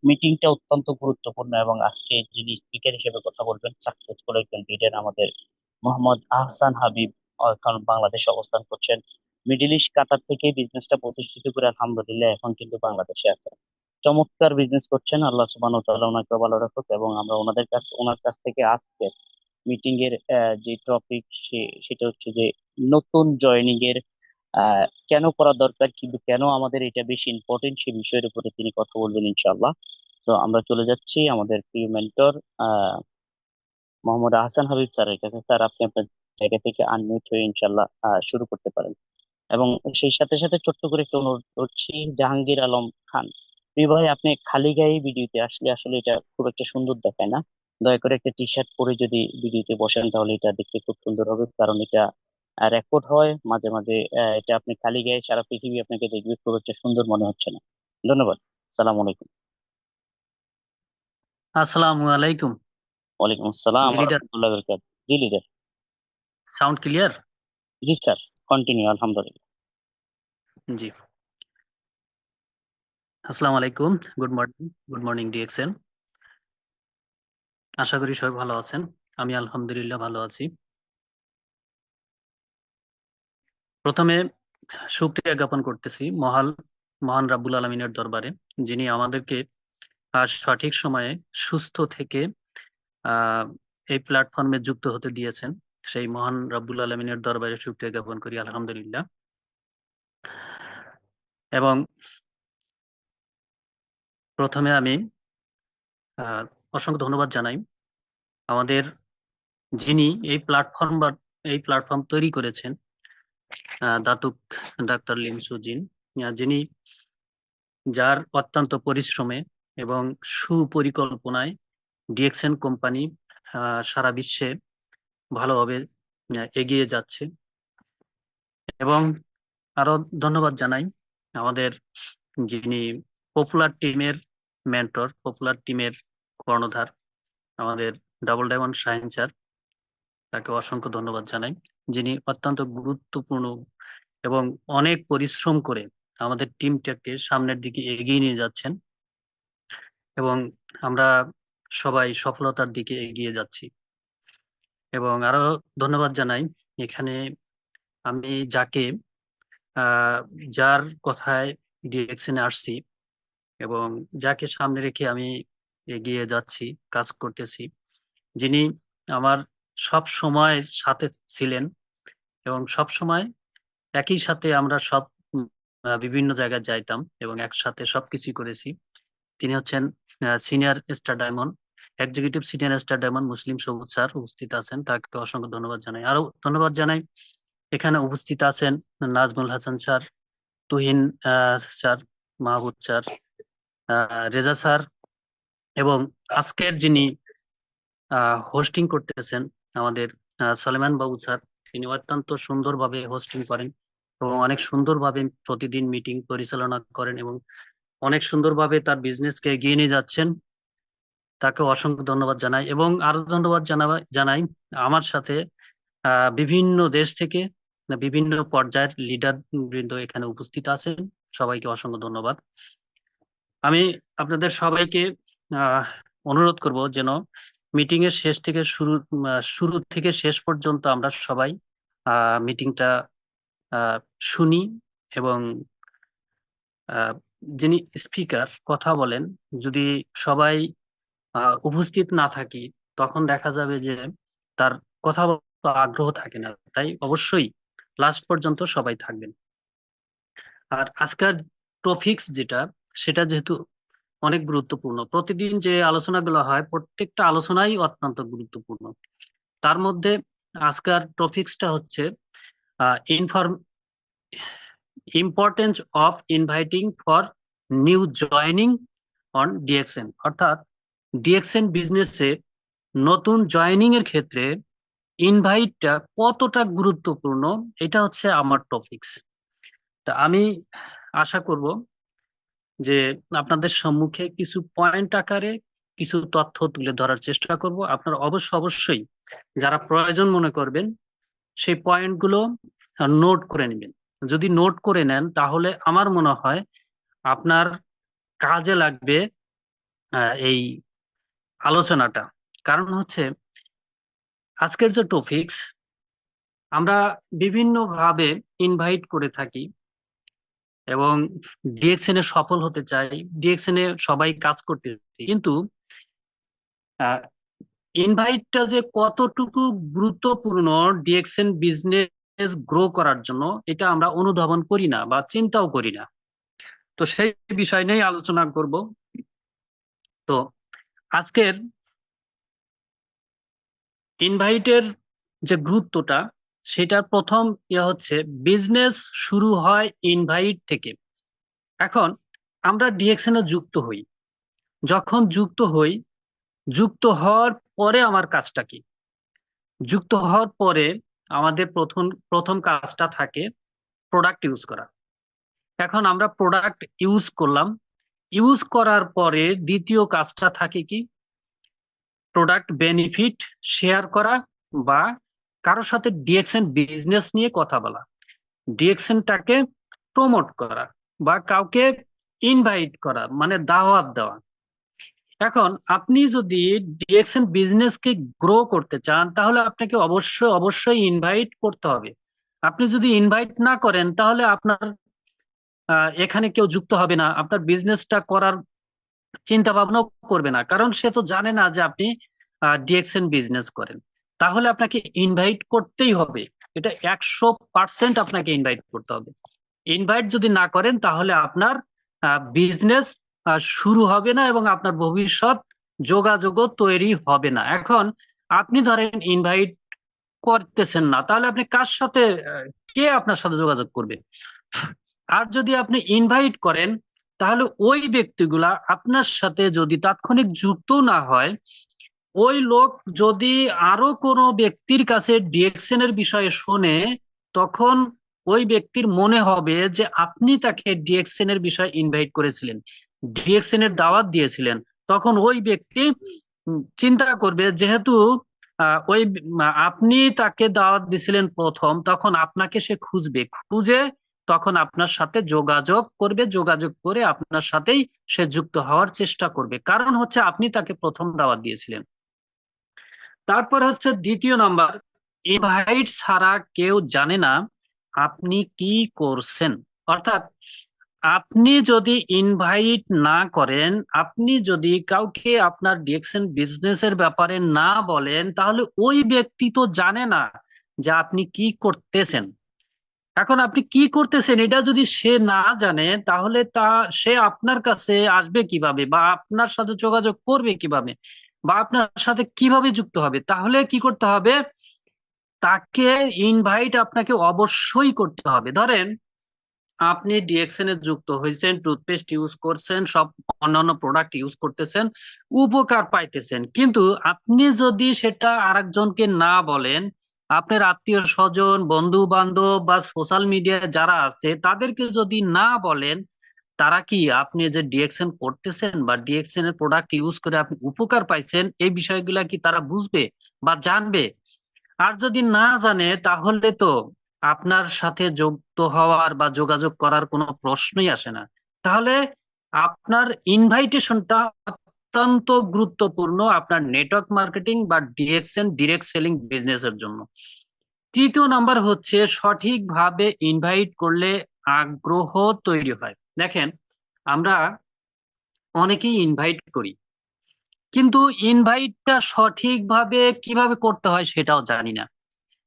মিটিংটা অত্যন্ত গুরুত্বপূর্ণ এবং আজকে যিনি স্পিকার হিসেবে কথা বলবেন সাকসেসফুল একজন লিডার আমাদের মোহাম্মদ আহসান হাবিব। এখন বাংলাদেশে অবস্থান করছেন। মিডিল ইস্ট কাতার থেকে বিজনেসটা প্রতিষ্ঠিত করে আলহামদুলিল্লাহ এখন কিন্তু বাংলাদেশে আছেন। চমৎকার বিজনেস করছেন, আল্লাহ সুবহানাহু ওয়া তাআলা ওনাকে ভালো রাখুক। এবং আমরা ওনার কাছ থেকে আজকে মিটিং এর যে টপিক সেটা হচ্ছে যে নতুন জয়েনিং এর কেন করা দরকার, কিন্তু কেন আমাদের এটা বেশি ইম্পর্টেন্ট সে বিষয়ের উপরে তিনি কথা বলবেন ইনশাআল্লাহ। তো আমরা চলে যাচ্ছি আমাদের প্রিয় মেন্টর মোহাম্মদ আহসান হাবিব স্যারের কাছে। স্যার, আপনি আপনার জায়গা থেকে আনমিউট হয়ে ইনশাআল্লাহ শুরু করতে পারেন। এবং সেই সাথে সাথে ছোট্ট করে একটু অনুরোধ করছি, জাহাঙ্গীর আলম খান, প্রিয় ভাই, আপনি খালি গায়ে ভিডিওতে আসলে আসলে এটা খুব একটা সুন্দর দেখায় না। দয়া করে একটা টি শার্ট পরে যদি ভিডিওতে বসেন তাহলে এটা দেখতে খুব সুন্দর হবে, কারণ এটা রেকর্ড হয় মাঝে মাঝে। এটা আপনি খালি গায়ে সারা পৃথিবী আপনাকে দেখবে, খুব একটা সুন্দর মনে হচ্ছে না। ধন্যবাদ। সালাম আলাইকুম। আসসালামু আলাইকুম। ওয়ালাইকুম আসসালাম জি লিডার, রহমতুল্লাহ বরকাত। জি লিডার। Sound clear? জি স্যার, কন্টিনিউ আলহামদুলিল্লাহ। জি, আসসালামু আলাইকুম। Good morning. Good morning DXN. আশা করি সবাই ভালো আছেন। আমি আলহামদুলিল্লাহ ভালো আছি। প্রথমে শুকরিয়া জ্ঞাপন করতেছি মহান মহান রাব্বুল আলামিনের দরবারে, যিনি আমাদেরকে সঠিক সময়ে সুস্থ থেকে আহ, এই প্ল্যাটফর্মে যুক্ত হতে দিয়েছেন। সেই মহান রাব্বুল আলামিনের দরবারে শুকরিয়া জ্ঞাপন করি আলহামদুলিল্লাহ। এবং প্রথমে আমি আহ, অসংখ্য ধন্যবাদ জানাই আমাদের যিনি এই প্ল্যাটফর্ম তৈরি করেছেন, দাতুক ডাক্তার লিমসু জিন, যিনি যার অত্যন্ত পরিশ্রমে এবং সুপরিকল্পনায় ডিএক্সএন কোম্পানি সারা বিশ্বে ভালোভাবে এগিয়ে যাচ্ছে। এবং আরো ধন্যবাদ জানাই আমাদের যিনি পপুলার টিমের মেন্টর, পপুলার টিমের কর্ণধার, আমাদের ডাবল ডায়মন্ড শাহিন স্যার। তাকে অসংখ্য ধন্যবাদ জানাই, যিনি অত্যন্ত গুরুত্বপূর্ণ এবং অনেক পরিশ্রম করে আমাদের টিমটাকে সামনের দিকে এগিয়ে নিয়ে যাচ্ছেন। এবং আমরা সবাই সফলতার দিকে এগিয়ে যাচ্ছি। এবং আরো ধন্যবাদ জানাই এখানে আমি যাকে আহ, যার কথায় ডিরেকশনে আসছি এবং যাকে সামনে রেখে আমি এগিয়ে যাচ্ছি, কাজ করতেছি, যিনি আমার সব সময় সাথে ছিলেন এবং সব সময় একই সাথে আমরা সব বিভিন্ন জায়গায় যাইতাম এবং একসাথে সবকিছু করেছি। তিনি হচ্ছেন senior star diamond, executive senior star diamond Muslim Sabuj sir উপস্থিত আছেন। তাকে অসংখ্য ধন্যবাদ জানাই। আরো ধন্যবাদ জানাই এখানে উপস্থিত আছেন নাজমুল হাসান স্যার, তুহিন স্যার, মাহবুব স্যার, রেজা স্যার, এবং আজকের যিনি হোস্টিং করতেছেন আমাদের সলেমান বাবু স্যার। তিনি অত্যন্ত সুন্দরভাবে হোস্টিং করেন এবং অনেক সুন্দরভাবে প্রতিদিন মিটিং পরিচালনা করেন এবং অনেক সুন্দরভাবে তার বিজনেসকে এগিয়ে নিয়ে যাচ্ছেন। তাকে অসংখ্য ধন্যবাদ জানাই। এবং আরো ধন্যবাদ জানাই আমার সাথে বিভিন্ন দেশ থেকে বিভিন্ন পর্যায়ের লিডার বৃন্দ এখানে উপস্থিত আছেন। সবাইকে অসংখ্য ধন্যবাদ। আমি আপনাদের সবাইকে আহ, অনুরোধ করব যেন মিটিং এর শেষ থেকে শুরু থেকে শেষ পর্যন্ত আমরা সবাই মিটিংটা শুনি। এবং আহ, যিনি স্পিকার কথা বলেন, যদি সবাই উপস্থিত না থাকি তখন দেখা যাবে যে তার কথা বলতে আগ্রহ থাকে না। তাই অবশ্যই লাস্ট পর্যন্ত সবাই থাকবেন। আর আজকের টপিকস যেটা, সেটা যেহেতু অনেক গুরুত্বপূর্ণ, প্রতিদিন যে আলোচনাগুলো হয় প্রত্যেকটা আলোচনাই অত্যন্ত গুরুত্বপূর্ণ। তার মধ্যে আজকের টপিকসটা হচ্ছে inform importance of inviting for new joining on DXN, অর্থাৎ ডিএক্সএন বিজনেসে নতুন জয়নিং এর ক্ষেত্রে ইনভাইটটা কতটা গুরুত্বপূর্ণ, এটা হচ্ছে আমার টপিকস। তা আমি আশা করব যে আপনাদের সম্মুখে কিছু পয়েন্ট আকারে কিছু তথ্য তুলে ধরার চেষ্টা করব। আপনারা অবশ্যই যারা প্রয়োজন মনে করবেন সেই পয়েন্টগুলো নোট করে নেবেন। যদি নোট করে নেন তাহলে আমার মনে হয় আপনার কাজে লাগবে এই আলোচনাটা। কারণ হচ্ছে আজকের যে টপিকস, আমরা বিভিন্ন ভাবে ইনভাইট করে থাকি এবং ডিএক্সএন এ সফল হতে চাই, ডিএক্সএন এ সবাই কাজ করতেছি, কিন্তু ইনভাইটটা যে কতটুকু গুরুত্বপূর্ণ ডিএক্সএন বিজনেস গ্রো করার জন্য, এটা আমরা অনুধাবন করি না বা চিন্তাও করি না। তো সেই বিষয় নিয়ে আলোচনা করব। তো আজকের ইনভাইটের যে গুরুত্বটা, সেটা প্রথম হচ্ছে বিজনেস শুরু হয় ইনভাইট থেকে। এখন আমরা ডিএক্সএন এ যুক্ত হই, যখন যুক্ত হই, যুক্ত হওয়ার পরে আমার কাজটা কি? যুক্ত হওয়ার পরে আমাদের প্রথম প্রথম কাজটা থাকে প্রোডাক্ট ইউজ করা। এখন আমরা প্রোডাক্ট ইউজ করলাম, ইউজ করার পরে দ্বিতীয় কাজটা থাকে কি? প্রোডাক্ট বেনিফিট শেয়ার করা, বা কারোর সাথে ডিএক্সএন বিজনেস নিয়ে কথা বলা, ডিএক্সএনটাকে প্রমোট করা, বা কাউকে ইনভাইট করা, মানে দাওয়াত দেওয়া। এখন আপনি যদি ডিএক্সএন বিজনেসকে গ্রো করতে চান, তাহলে আপনাকে অবশ্যই অবশ্যই ইনভাইট করতে হবে। আপনি যদি ইনভাইট না করেন, তাহলে আপনার এখানে কেউ যুক্ত হবে না, আপনার বিজনেসটা করার চিন্তা ভাবনাও করবে না, কারণ সে তো জানে না যে আপনি ডিএক্সএন বিজনেস করেন। তাহলে আপনাকে ইনভাইট করতেই হবে, এটা 100% আপনাকে ইনভাইট করতে হবে। ইনভাইট যদি না করেন, তাহলে আপনার বিজনেস শুরু হবে না এবং আপনার ভবিষ্যৎ যোগাযোগও তৈরি হবে না। এখন আপনি ধরেন ইনভাইট করতেছেন না, তাহলে আপনি কার সাথে, কে আপনার সাথে যোগাযোগ করবে? আর যদি আপনি ইনভাইট করেন, তাহলে ওই ব্যক্তিগুলা আপনার সাথে যদি তাৎক্ষণিক যুক্ত না হয়, ওই লোক যদি আরো কোনো ব্যক্তির কাছে ডিএক্সএন এর বিষয়ে শোনে, তখন ওই ব্যক্তির মনে হবে যে আপনি তাকে ডিএক্সএন এর বিষয়ে ইনভাইট করেছিলেন, ডিএক্সএন এর দাওয়াত দিয়েছিলেন। তখন ওই ব্যক্তি চিন্তা করবে, যেহেতু আপনি তাকে দাওয়াত দিছিলেন প্রথম, তখন আপনাকে সে খুঁজবে, খুঁজে তখন আপনার সাথে যোগাযোগ করবে, যোগাযোগ করে আপনার সাথেই সে যুক্ত হওয়ার চেষ্টা করবে, কারণ হচ্ছে আপনি তাকে প্রথম দাওয়াত দিয়েছিলেন। তারপর হচ্ছে দ্বিতীয় নাম্বার, ইনভাইট ছাড়া কেউ জানে না আপনি কি করছেন। অর্থাৎ আপনি যদি ইনভাইট না করেন, আপনি যদি কাউকে আপনার ডিএক্সএন বিজনেসের ব্যাপারে না বলেন, তাহলে ওই ব্যক্তি তো জানে না যে আপনি কি করতেছেন। এখন আপনি কি করতেছেন এটা যদি সে না জানে, তাহলে সে আপনার কাছে আসবে কিভাবে, বা আপনার সাথে যোগাযোগ করবে কিভাবে, বা আপনার সাথে কিভাবে যুক্ত হবে? তাহলে কি করতে হবে? তাকে ইনভাইট আপনাকে অবশ্যই করতে হবে। ধরেন আপনি ডিএক্সএন এ যুক্ত হয়েছেন, টুথপেস্ট ইউজ করছেন, সব অন্যান্য প্রোডাক্ট ইউজ করতেছেন, উপকার পাইতেছেন, কিন্তু আপনি যদি সেটা আরেকজনকে না বলেন, আপনার আত্মীয় স্বজন, বন্ধু বান্ধব বা সোশ্যাল মিডিয়ায় যারা আছে তাদেরকে যদি না বলেন, তারা কি আপনি যে ডিএক্সএন করতেছেন বা ডিএক্সএন এর প্রোডাক্ট ইউজ করে আপনি উপকার পাইছেন, এই বিষয়গুলা কি তারা বুঝবে বা জানবে? আর যদি না জানে, তাহলে তো আপনার সাথে যুক্ত হওয়ার বা যোগাযোগ করার কোনো প্রশ্নই আসে না। তাহলে আপনার ইনভাইটেশনটা অত্যন্ত গুরুত্বপূর্ণ আপনার নেটওয়ার্ক মার্কেটিং বা ডিএক্সএন, ডিরেক্ট সেলিং বিজনেসের জন্য। তৃতীয় নাম্বার হচ্ছে সঠিকভাবে ইনভাইট করলে আগ্রহ তৈরি হয়। দেখেন, আমরা অনেকেই ইনভাইট করি, কিন্তু ইনভাইটটা সঠিকভাবে কিভাবে করতে হয় সেটাও জানি না।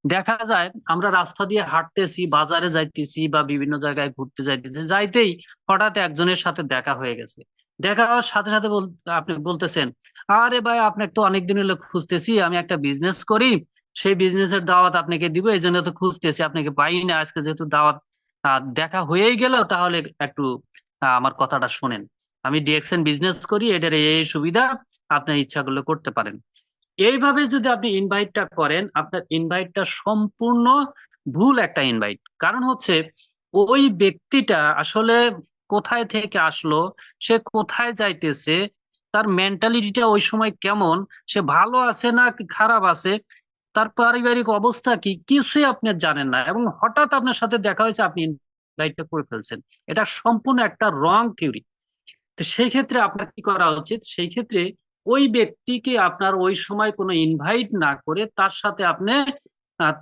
দেখা যায় আমরা রাস্তা দিয়ে হাঁটতেছি, বাজারে যাইতেছি বা বিভিন্ন জায়গায় ঘুরতে যাইতেছি, যাইতেই হঠাৎ একজনের সাথে দেখা হয়ে গেছে। দেখা হওয়ার সাথে সাথে আপনি বলতেছেন, আরে ভাই, আপনাকে তো অনেকদিন হলো খুঁজতেছি, আমি একটা বিজনেস করি, সেই বিজনেসের দাওয়াত আপনাকে দিব, এই জন্য তো খুঁজতেছি, আপনাকে পাই না, আজকে যেহেতু দাওয়াত দেখা হয়েই গেল, তাহলে একটু আমার কথাটা শোনেন। আমি ডিএক্সএন বিজনেস করি, এটার এই সুবিধা, আপনার ইচ্ছাগুলো করতে পারেন। এইভাবে যদি আপনি ইনভাইটটা করেন, আপনার ইনভাইটটা সম্পূর্ণ ভুল একটা ইনভাইট। কারণ হচ্ছে ওই ব্যক্তিটা আসলে কোথায় থেকে আসলো, সে কোথায় যাইতেছে, তার মেন্টালিটিটা ওই সময় কেমন, সে ভালো আছে না কি খারাপ আছে, তার পারিবারিক অবস্থা কি, কিছুই আপনি জানেন না, এবং হঠাৎ আপনার সাথে দেখা হয়েছে, আপনি ইনভাইটটা করে ফেলছেন। এটা সম্পূর্ণ একটা রং থিওরি। তো সেই ক্ষেত্রে আপনার কি করা উচিত? সেই ক্ষেত্রে ওই ব্যক্তিকে আপনার ওই সময় কোনো ইনভাইট না করে তার সাথে আপনি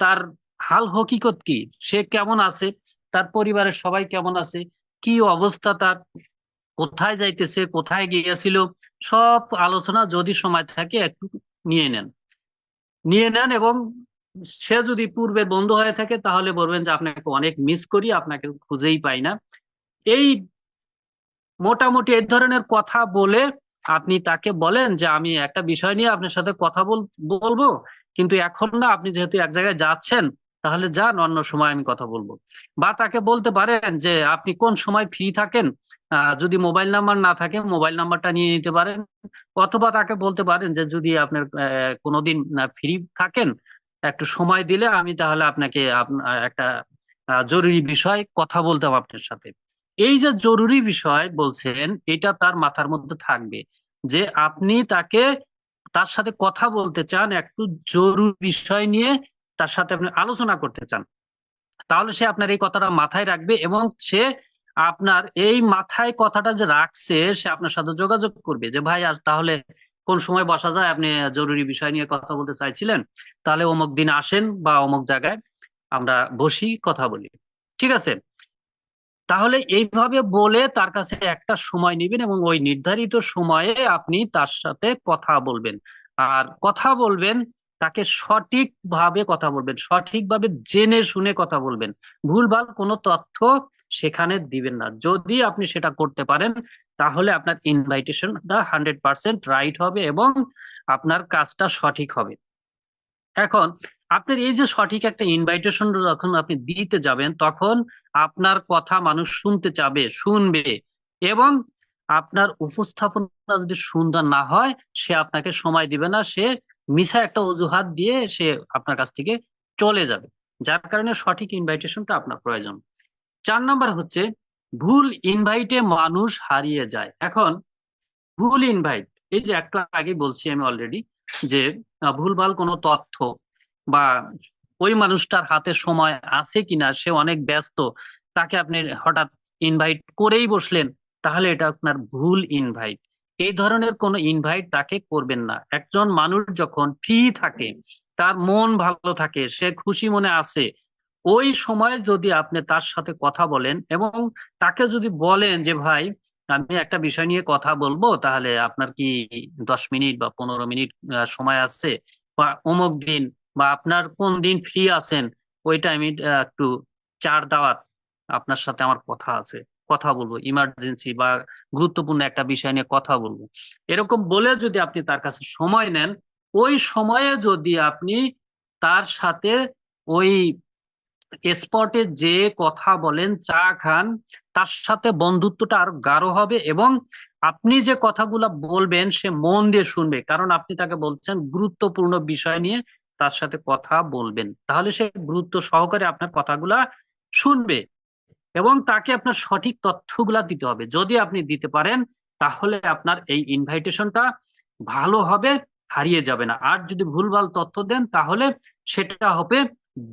তার হাল হকিকত কি, সে কেমন আছে, তার পরিবারের সবাই কেমন আছে, কি অবস্থা তার, কোথায় যাইতেছে, কোথায় গিয়েছিল, সব আলোচনা যদি সময় থাকে একটু নিয়ে নেন। নিয়ে নেন এবং সে যদি পূর্বের বন্ধু হয়ে থাকে তাহলে বলবেন যে আপনাকে অনেক মিস করি, আপনাকে খুঁজেই পাই না। এই মোটামুটি এই ধরনের কথা বলে আপনি তাকে বলেন যে আমি একটা বিষয় নিয়ে আপনার সাথে কথা বলবো, কিন্তু এখন না, আপনি যেহেতু এক জায়গায় যাচ্ছেন, তাহলে যান, অন্য সময় আমি কথা বলবো। বা তাকে বলতে পারেন যে আপনি কোন সময় ফ্রি থাকেন, যদি মোবাইল নাম্বার না থাকে মোবাইল নাম্বারটা নিয়ে নিতে পারেন। অথবা তাকে বলতে পারেন যে যদি আপনার কোনোদিন ফ্রি থাকেন, একটু সময় দিলে আমি তাহলে আপনাকে একটা জরুরি বিষয় কথা বলতাম আপনার সাথে। এই যে জরুরি বিষয় বলছেন, এটা তার মাথার মধ্যে থাকবে যে আপনি তার সাথে কথা বলতে চান, একটু জরুরি বিষয় নিয়ে তার সাথে আপনি আলোচনা করতে চান। তাহলে সে আপনার এই কথাটা মাথায় রাখবে এবং সে আপনার এই মাথায় কথাটা যে রাখছে, সে আপনার সাথে যোগাযোগ করবে যে ভাই আজ তাহলে কোন সময় বসা যায়, আপনি জরুরি বিষয় নিয়ে কথা বলতে চাইছিলেন, তাহলে অমুক দিন আসেন বা অমুক জায়গায় আমরা বসি, কথা বলি। ঠিক আছে? তাহলে এইভাবে বলে তার কাছে একটা সময় নেবেন এবং ওই নির্ধারিত সময়ে আপনি তার সাথে কথা বলবেন। আর কথা বলবেন, তাকে সঠিকভাবে কথা বলবেন, সঠিকভাবে জেনে শুনে কথা বলবেন। ভুলভাল কোনো তথ্য সেখানে দিবেন না। যদি আপনি সেটা করতে পারেন, তাহলে আপনার ইনভাইটেশনটা 100% রাইট হবে এবং আপনার কাজটা সঠিক হবে। এখন আপনার এই যে সঠিক একটা ইনভাইটেশন যখন আপনি দিতে যাবেন, তখন আপনার কথা মানুষ শুনতে চাবে, শুনবে। এবং আপনার উপস্থাপনা যদি সুন্দর না হয়, সে আপনাকে সময় দিবে না, সে মিছা একটা অজুহাত দিয়ে সে আপনার কাছ থেকে চলে যাবে। যার কারণে সঠিক ইনভাইটেশনটা আপনার প্রয়োজন। 4 নাম্বার হচ্ছে ভুল ইনভাইটে মানুষ হারিয়ে যায়। এখন ভুল ইনভাইট, এই যে একটু আগে বলছি আমি অলরেডি, যে ভুলভাল কোনো তথ্য বা ওই মানুষটার হাতে সময় আছে কিনা, সে অনেক ব্যস্ত, তাকে আপনি হঠাৎ ইনভাইট করেই বসলেন, তাহলে এটা আপনার ভুল ইনভাইট। এই ধরনের কোনো ইনভাইট তাকে করবেন না। একজন মানুষ যখন ফ্রি থাকে, তার মন ভালো থাকে, সে খুশি মনে আছে, ওই সময় যদি আপনি তার সাথে কথা বলেন এবং তাকে যদি বলেন যে ভাই আমি একটা বিষয় নিয়ে কথা বলবো, তাহলে আপনার কি 10 মিনিট বা 15 মিনিট সময় আছে, বা অমুক দিন, বা আপনার কোন দিন ফ্রি আছেন, ওই টাইমে একটু চার দাওয়াত, আপনার সাথে আমার কথা আছে, কথা বলবো, ইমার্জেন্সি বা গুরুত্বপূর্ণ একটা বিষয় নিয়ে কথা বলবো, এরকম বলে যদি আপনি তার কাছে সময় নেন, ওই সময়ে যদি আপনি তার সাথে ওই স্পটে যে কথা বলেন, চা খান, তার সাথে বন্ধুত্বটা আরো গাঢ় হবে এবং আপনি যে কথাগুলা বলবেন সে মন দিয়ে শুনবে, কারণ আপনি তাকে বলছেন গুরুত্বপূর্ণ বিষয় নিয়ে তার সাথে কথা বলবেন। তাহলে সে গুরুত্ব সহকারে আপনার কথাগুলা শুনবে এবং তাকে আপনার সঠিক তথ্যগুলা দিতে হবে। যদি আপনি দিতে পারেন, তাহলে আপনার এই ইনভাইটেশনটা ভালো হবে, হারিয়ে যাবে না। আর যদি ভুলভাল তথ্য দেন, তাহলে সেটা হবে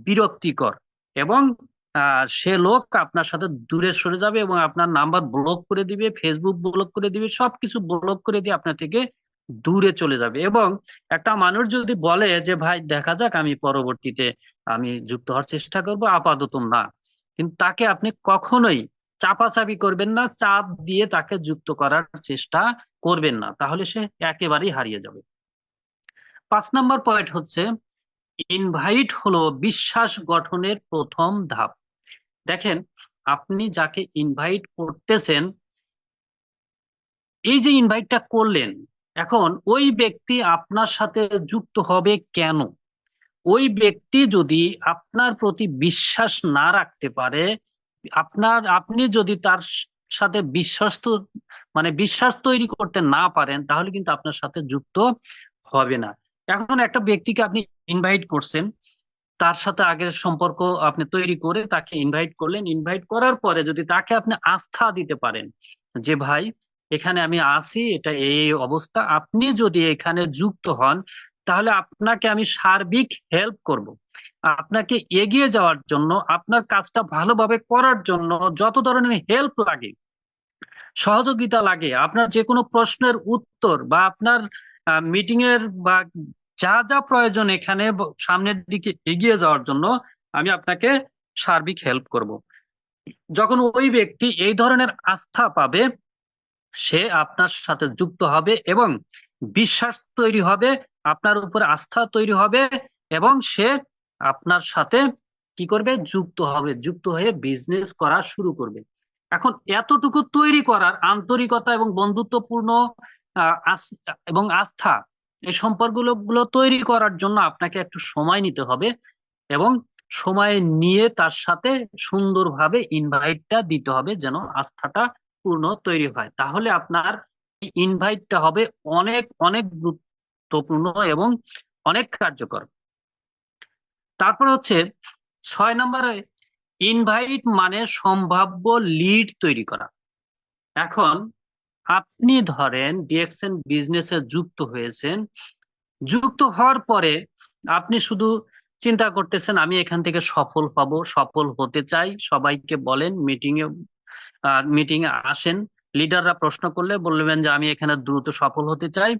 বিরক্তিকর এবং সে লোক আপনার সাথে দূরে সরে যাবে এবং আপনার নাম্বার ব্লক করে দিবে, ফেসবুক ব্লক করে দিবে, সবকিছু ব্লক করে দিয়ে আপনার থেকে দূরে চলে যাবে। এবং একটা মানুষ যদি বলে যে ভাই দেখা যাক, আমি পরবর্তীতে আমি যুক্ত হওয়ার চেষ্টা করব, আপাতত না, কিন্তু তাকে আপনি কখনোই চাপাচাপি করবেন না, চাপ দিয়ে তাকে যুক্ত করার চেষ্টা করবেন না, তাহলে সে একেবারেই হারিয়ে যাবে। 5 নাম্বার পয়েন্ট হচ্ছে ইনভাইট হলো বিশ্বাস গঠনের প্রথম ধাপ। দেখেন, আপনি যাকে ইনভাইট করতেছেন, এই যে ইনভাইটটা করলেন, এখন ওই ব্যক্তি আপনার সাথে যুক্ত হবে কেন? ওই ব্যক্তি যদি আপনার প্রতি বিশ্বাস না রাখতে পারে, আপনি যদি তার সাথে বিশ্বাস তৈরি করতে না পারেন, তাহলে কিন্তু আপনার সাথে যুক্ত হবে না। এখন একটা ব্যক্তিকে আপনি ইনভাইট করছেন, তার সাথে আগের সম্পর্ক আপনি তৈরি করে তাকে ইনভাইট করলেন, ইনভাইট করার পরে যদি তাকে আপনি আস্থা দিতে পারেন যে ভাই এখানে আমি আছি, এটা এই এই অবস্থা, আপনি যদি এখানে যুক্ত হন, তাহলে আপনাকে আমি সার্বিক হেল্প করব, আপনাকে এগিয়ে যাওয়ার জন্য, আপনার কাজটা ভালোভাবে করার জন্য যত ধরনের হেল্প লাগে সহযোগিতা লাগে, আপনার যে কোনো প্রশ্নের উত্তর বা আপনার মিটিং এর বা যা যা প্রয়োজন এখানে সামনের দিকে এগিয়ে যাওয়ার জন্য আমি আপনাকে সার্বিক হেল্প করব। যখন ওই ব্যক্তি এই ধরনের আস্থা পাবে, সে আপনার সাথে যুক্ত হবে এবং বিশ্বাস তৈরি হবে, আপনার উপর আস্থা তৈরি হবে, এবং সে আপনার সাথে কি করবে, যুক্ত হবে, যুক্ত হয়ে বিজনেস করা শুরু করবে। এখন এতটুকু তৈরি করার আন্তরিকতা এবং বন্ধুত্বপূর্ণ এবং আস্থা, এই সম্পর্কগুলো তৈরি করার জন্য আপনাকে একটু সময় নিতে হবে, এবং সময় নিয়ে তার সাথে সুন্দরভাবে ইনভাইটটা দিতে হবে যেন আস্থাটা পূর্ণ তৈরি হয়। তাহলে আপনার ইনভাইটটা হবে অনেক অনেক গুরুত্বপূর্ণ এবং অনেক কার্যকর। তারপর হচ্ছে 6 নম্বরে, ইনভাইট মানে সম্ভাব্য লিড তৈরি করা। এখন আপনি ধরেন ডিএক্সএন বিজনেসে যুক্ত হয়েছেন, যুক্ত হওয়ার পরে আপনি শুধু চিন্তা করতেছেন আমি এখান থেকে সফল হব, সফল হতে চাই, সবাইকে বলেন মিটিং এ আসেন, লিডাররা প্রশ্ন করলে বলবেন যে আমি এখানে দ্রুত সফল হতে চাই।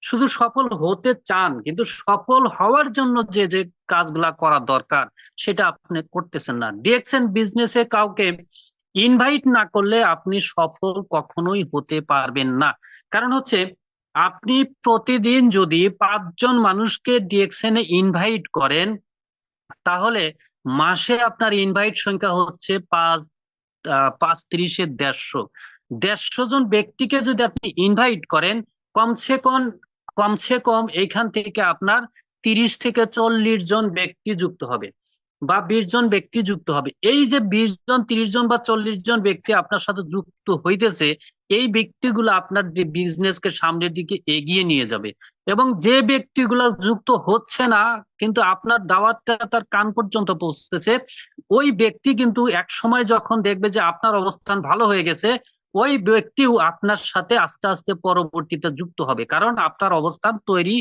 শুধু সফল হতে চান, কিন্তু সফল হওয়ার জন্য যে যে কাজগুলা করা দরকার সেটা আপনি করতেছেন না। ডিএক্সএন বিজনেসে কাউকে ইনভাইট না করলে আপনি সফল কখনোই হতে পারবেন না। কারণ হচ্ছে আপনি প্রতিদিন যদি 5 জন মানুষকে ডিএক্সএন এ ইনভাইট করেন, তাহলে মাসে আপনার ইনভাইট সংখ্যা হচ্ছে 5 × 30 = 150। 150 জন ব্যক্তিকে যদি আপনি ইনভাইট করেন, কমসে কম এইখান থেকে আপনার 30 থেকে 40 জন ব্যক্তি যুক্ত হবে বা 20 জন ব্যক্তি যুক্ত হবে। এই যে 20 জন, 30 জন বা 40 জন ব্যক্তি আপনার সাথে যুক্ত হইতেছে, এই ব্যক্তিগুলো আপনার বিজনেসকে সামনের দিকে এগিয়ে নিয়ে যাবে। এবং যে ব্যক্তিগুলো যুক্ত হচ্ছে না কিন্তু আপনার দাওয়াতটা তার কান পর্যন্ত পৌঁছেছে, ওই ব্যক্তি কিন্তু এক সময় যখন দেখবে যে আপনার অবস্থান ভালো হয়ে গেছে, ওই ব্যক্তিও আপনার সাথে আস্তে আস্তে পরবর্তীতে যুক্ত হবে, কারণ আপনার অবস্থান তৈরি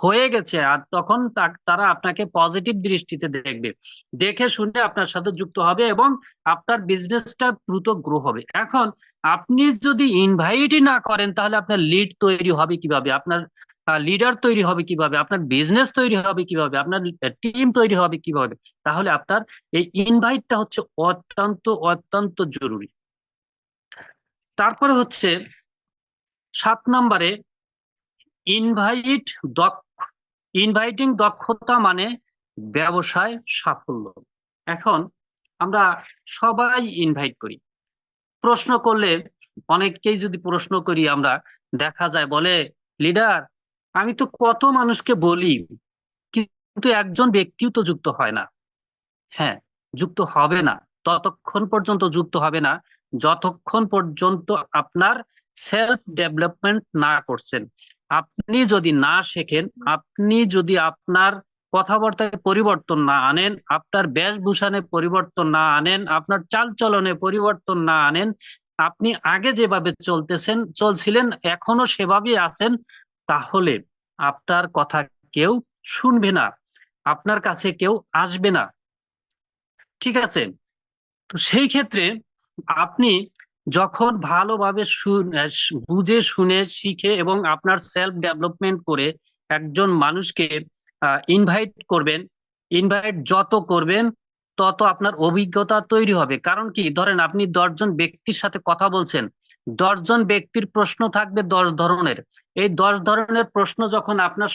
হয়ে গেছে। আর তখন তারা আপনাকে পজিটিভ দৃষ্টিতে দেখবে, দেখে শুনে আপনার সাথে যুক্ত হবে এবং আপনার বিজনেসটা দ্রুত গ্রো হবে। এখন আপনি যদি ইনভাইটই না করেন, তাহলে আপনার লিড তৈরি হবে কিভাবে, আপনার লিডার তৈরি হবে কিভাবে, আপনার বিজনেস তৈরি হবে কিভাবে, আপনার টিম তৈরি হবে কিভাবে? তাহলে আপনার এই ইনভাইটটা হচ্ছে অত্যন্ত অত্যন্ত জরুরি। তারপরে হচ্ছে 7 নম্বরে, ইনভাইট দক্ষ ইনভাইটিং দক্ষতা মানে ব্যবসায় সাফল্য। এখন আমরা সবাই ইনভাইট করি, প্রশ্ন করলে অনেককেই যদি প্রশ্ন করি আমরা, দেখা যায় বলে লিডার আমি তো কত মানুষকে বলি, কিন্তু একজন ব্যক্তিও তো যুক্ত হয় না। হ্যাঁ, যুক্ত হবে না, ততক্ষণ পর্যন্ত যুক্ত হবে না যতক্ষণ পর্যন্ত আপনার সেলফ ডেভেলপমেন্ট না করছেন। আপনি যদি না শেখেন, আপনি যদি আপনার কথাবার্তায় পরিবর্তন না আনেন, আপনার বেশভূষণে পরিবর্তন না আনেন, আপনার চালচলনে পরিবর্তন না আনেন, আপনি আগে যেভাবে চলছিলেন এখনো সেভাবেই আছেন, তাহলে আপনার কথা কেউ শুনবে না, আপনার কাছে কেউ আসবে না। ঠিক আছে? তো সেই ক্ষেত্রে আপনি যখন ভালোভাবে বুঝে শুনে শিখে এবং আপনার সেলফ ডেভেলপমেন্ট করে একজন মানুষকে ইনভাইট করবেন, ইনভাইট যত করবেন তত আপনার অভিজ্ঞতা তৈরি হবে। কারণ কি, ধরেন আপনি 10 জন ব্যক্তির সাথে কথা বলছেন, 10 জন ব্যক্তির প্রশ্ন থাকবে 10 ধরনের। এই 10 ধরনের প্রশ্ন যখন আপনার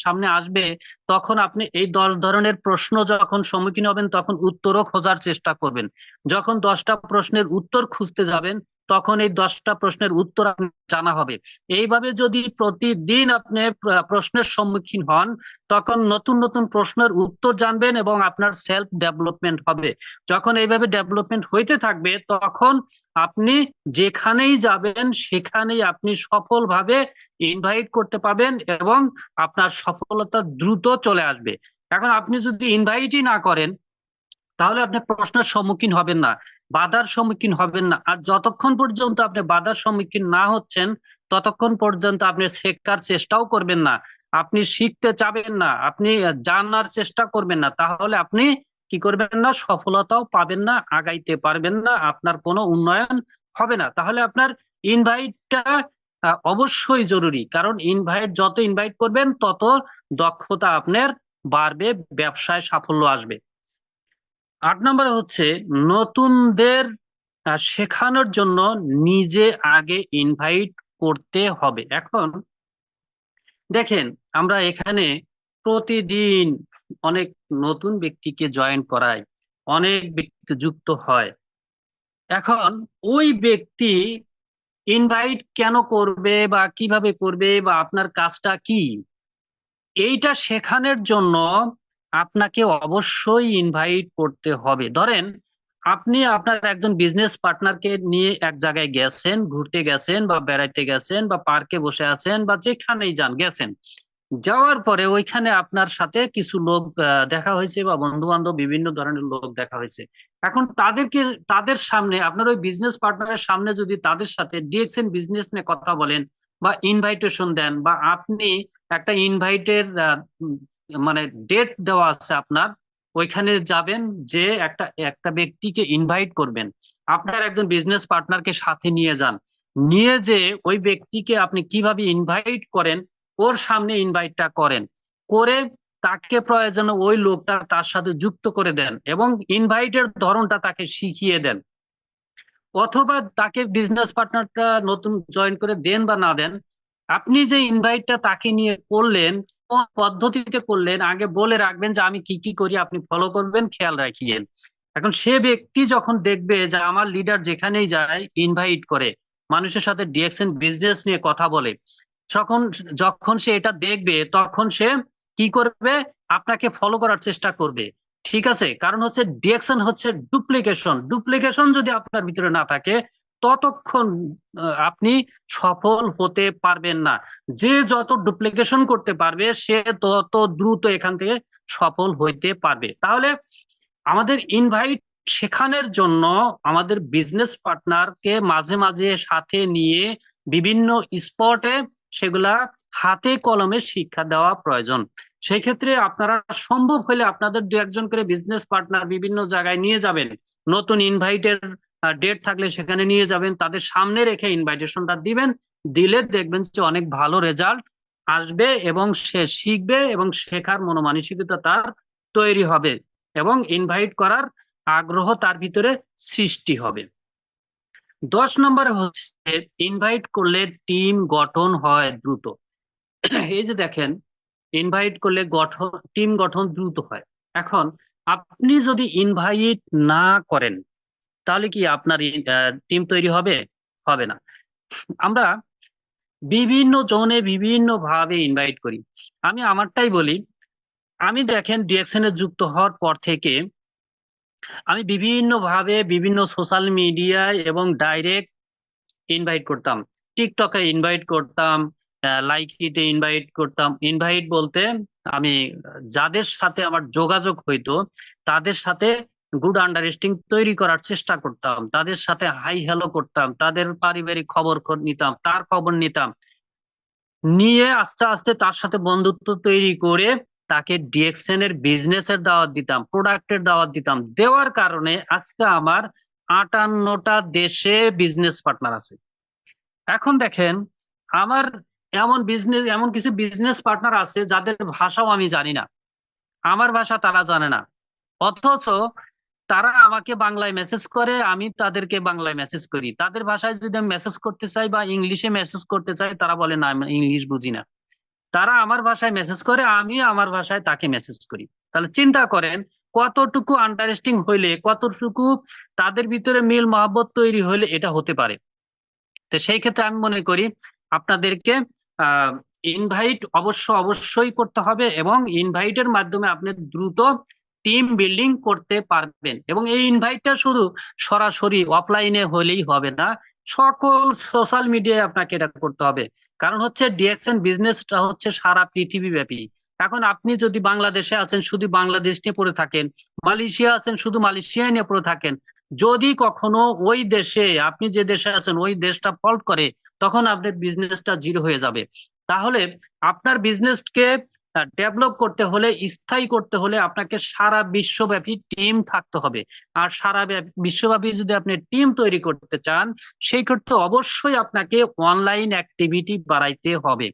সামনে আসবে, তখন আপনি এই 10 ধরনের প্রশ্ন যখন সম্মুখীন হবেন তখন উত্তরও খোঁজার চেষ্টা করবেন। যখন 10টা প্রশ্নের উত্তর খুঁজতে যাবেন, তখন এই 10টা প্রশ্নের উত্তর আপনার জানা হবে। এইভাবে যদি প্রতিদিন আপনি প্রশ্নের সম্মুখীন হন, তখন নতুন নতুন প্রশ্নের উত্তর জানবেন এবং আপনার সেলফ ডেভেলপমেন্ট হবে। যখন এইভাবে ডেভেলপমেন্ট হইতে থাকবে, তখন আপনি যেখানেই যাবেন সেখানেই আপনি সফলভাবে ইনভাইট করতে পাবেন এবং আপনার সফলতা দ্রুত চলে আসবে। এখন আপনি যদি ইনভাইটই না করেন, তাহলে আপনি প্রশ্নের সম্মুখীন হবেন না, বাধার সম্মুখীন হবেন না। আর যতক্ষণ পর্যন্ত আপনি বাধার সম্মুখীন না হচ্ছেন, ততক্ষণ পর্যন্ত আপনি শেখার চেষ্টাও করবেন না, আপনি শিখতে চাবেন না, আপনি জানার চেষ্টা করবেন না, তাহলে আপনি কি করবেন না, সফলতাও পাবেন না, আগাইতে পারবেন না, আপনার কোনো উন্নয়ন হবে না। তাহলে আপনার ইনভাইটটা অবশ্যই জরুরি, কারণ যত ইনভাইট করবেন তত দক্ষতা আপনার বাড়বে, ব্যবসায় সাফল্য আসবে। 8 নম্বরে হচ্ছে নতুনদের শেখানোর জন্য নিজে আগে ইনভাইট করতে হবে। এখন দেখেন, আমরা এখানে প্রতিদিন অনেক নতুন ব্যক্তিকে জয়েন করাই, অনেক ব্যক্তি যুক্ত হয়। এখন ওই ব্যক্তি ইনভাইট কেন করবে বা কিভাবে করবে বা আপনার কাজটা কি, এইটা শেখানোর জন্য আপনাকে অবশ্যই ইনভাইট করতে হবে। ধরেন আপনি আপনার একজন বিজনেস পার্টনারকে নিয়ে এক জায়গায় গেছেন, ঘুরতে গেছেন বা বেড়াইতে গেছেন বা পার্কে বসে আছেন বা যেখানেই যান গেছেন, যাওয়ার পরে ওইখানে আপনার সাথে কিছু লোক দেখা হয়েছে বা বন্ধু বান্ধব বিভিন্ন ধরনের লোক দেখা হয়েছে। এখন তাদের সামনে, আপনার ওই বিজনেস পার্টনারের সামনে যদি তাদের সাথে ডিএক্সএন বিজনেস নিয়ে কথা বলেন বা ইনভাইটেশন দেন, বা আপনি একটা ইনভাইটের মানে ডেট দেওয়া আছে আপনার, ওইখানে যাবেন, যে একটা একটা ব্যক্তিকে ইনভাইট করবেন, আপনার একজন বিজনেস পার্টনারকে সাথে নিয়ে যান, নিয়ে যে ওই ব্যক্তিকে আপনি কিভাবে ইনভাইট করেন, ওর সামনে ইনভাইটটা করেন, করে তাকে প্রয়োজনে ওই লোকটা তার সাথে যুক্ত করে দেন এবং ইনভাইটের ধরনটা তাকে শিখিয়ে দেন। অথবা তাকে বিজনেস পার্টনারটা নতুন জয়েন করে দেন বা না দেন, আপনি যে ইনভাইটটা তাকে নিয়ে করলেন, কোন পদ্ধতিতে করলেন আগে বলে রাখবেন যে আমি কি কি করি, আপনি ফলো করবেন, খেয়াল রাখিয়েন। এখন সে ব্যক্তি যখন দেখবে যে আমার লিডার যেখানেই যায় ইনভাইট করে, মানুষের সাথে ডিএক্সএন বিজনেস নিয়ে কথা বলে, তখন যখন সে এটা দেখবে তখন সে কি করবে, আপনাকে ফলো করার চেষ্টা করবে। ঠিক আছে, কারণ হচ্ছে ডিএকশন হচ্ছে ডুপ্লিকেশন, ডুপ্লিকেশন যদি আপনার ভিতরে না থাকে ততক্ষণ আপনি সফল হতে পারবেন না। যে যত ডুপ্লিকেশন করতে পারবে সে তত দ্রুত এখান থেকে সফল হইতে পারবে। তাহলে আমাদের ইনভাইট শেখানোর জন্য আমাদের বিজনেস পার্টনারকে মাঝে মাঝে সাথে নিয়ে বিভিন্ন স্পটে সেগুলা হাতে কলমে শিক্ষা দেওয়া প্রয়োজন। সেই ক্ষেত্রে আপনারা সম্ভব হলে আপনাদের দু একজন করে বিজনেস পার্টনার বিভিন্ন জায়গায় নিয়ে যাবেন, নতুন ইনভাইটের ডেট থাকলে সেখানে নিয়ে যাবেন, তাদের সামনে রেখে ইনভাইটেশনটা দিবেন, দিলে দেখবেন যে অনেক ভালো রেজাল্ট আসবে এবং সে শিখবে এবং শেখার মনোমানসিকতা তার তৈরি হবে এবং ইনভাইট করার আগ্রহ তার ভিতরে সৃষ্টি হবে। 10 নম্বরে হচ্ছে ইনভাইট করলে টিম গঠন হয় দ্রুত। এই যে দেখেন, ইনভাইট করলে টিম গঠন দ্রুত হয়। এখন আপনি যদি ইনভাইট না করেন তাহলে কি আপনার টিম তৈরি হবে? হবে না। আমরা বিভিন্ন জনে বিভিন্ন ভাবে ইনভাইট করি। আমি আমারটাই বলি, আমি দেখেন ডিএকশনে যুক্ত হওয়ার পর থেকে আমি বিভিন্ন ভাবে বিভিন্ন সোশ্যাল মিডিয়ায় এবং ডাইরেক্ট ইনভাইট করতাম। টিকটকে ইনভাইট করতাম, লাইকিতে ইনভাইট করতাম। ইনভাইট বলতে আমি যাদের সাথে আমার যোগাযোগ হইতো তাদের সাথে গুড আন্ডারস্ট্যান্ডিং তৈরি করার চেষ্টা করতাম, তাদের সাথে হাই হ্যালো করতাম, তাদের পারিবারিক খবর নিতাম, তার খবর নিতাম, নিয়ে আস্তে আস্তে তার সাথে বন্ধুত্ব তৈরি করে তাকে ডিএক্সএন এর বিজনেসের দাওয়াত দিতাম, প্রোডাক্টের দাওয়াত দিতাম। দেওয়ার কারণে আজকে আমার 58টা দেশে বিজনেস পার্টনার আছে। এখন দেখেন, আমার এমন কিছু বিজনেস পার্টনার আছে যাদের ভাষাও আমি জানি না, আমার ভাষা তারা জানে না, অথচ তারা আমাকে বাংলায় মেসেজ করে, আমি তাদেরকে বাংলায় মেসেজ করি। তাদের ভাষায় যদি আমি মেসেজ করতে চাই বা ইংলিশে মেসেজ করতে চাই, তারা বলে না আমি ইংলিশ বুঝি না। তারা আমার ভাষায় মেসেজ করে, আমি আমার ভাষায় তাকে মেসেজ করি। তাহলে চিন্তা করেন কতটুকু আন্ডারস্ট্যান্ডিং হইলে, কতটুকু তাদের ভিতরে মিল মহব্বত তৈরি হইলে এটা হতে পারে। তো সেই ক্ষেত্রে আমি মনে করি আপনাদেরকে ইনভাইট অবশ্যই করতে হবে এবং ইনভাইটের মাধ্যমে আপনি দ্রুত টিম বিল্ডিং করতে পারবেন। এবং এই ইনভাইটটা শুধু সরাসরি অফলাইনে হলেই হবে না, সকল সোশ্যাল মিডিয়ায় আপনাকে এটা করতে হবে। কারণ হচ্ছে ডিএক্সএন বিজনেসটা হচ্ছে সারা পৃথিবী ব্যাপী। এখন আপনি যদি বাংলাদেশে আছেন শুধু বাংলাদেশ নিয়ে পড়ে থাকেন, মালয়েশিয়া আছেন শুধু মালয়েশিয়া নিয়ে পড়ে থাকেন, যদি কখনো ওই দেশে, আপনি যে দেশে আছেন ওই দেশটা ফল্ট করে, তখন আপনার বিজনেসটা জিরো হয়ে যাবে। তাহলে আপনার বিজনেসকে ডেভেলপ করতে হলে, স্থায়ী করতে হলে আপনাকে সারা বিশ্বব্যাপী টিম থাকতে হবে। আর সারা বিশ্বব্যাপী যদি আপনি টিম তৈরি করতে চান, সেই ক্ষেত্রে অবশ্যই আপনাকে অনলাইন অ্যাক্টিভিটি বাড়াইতে হবে।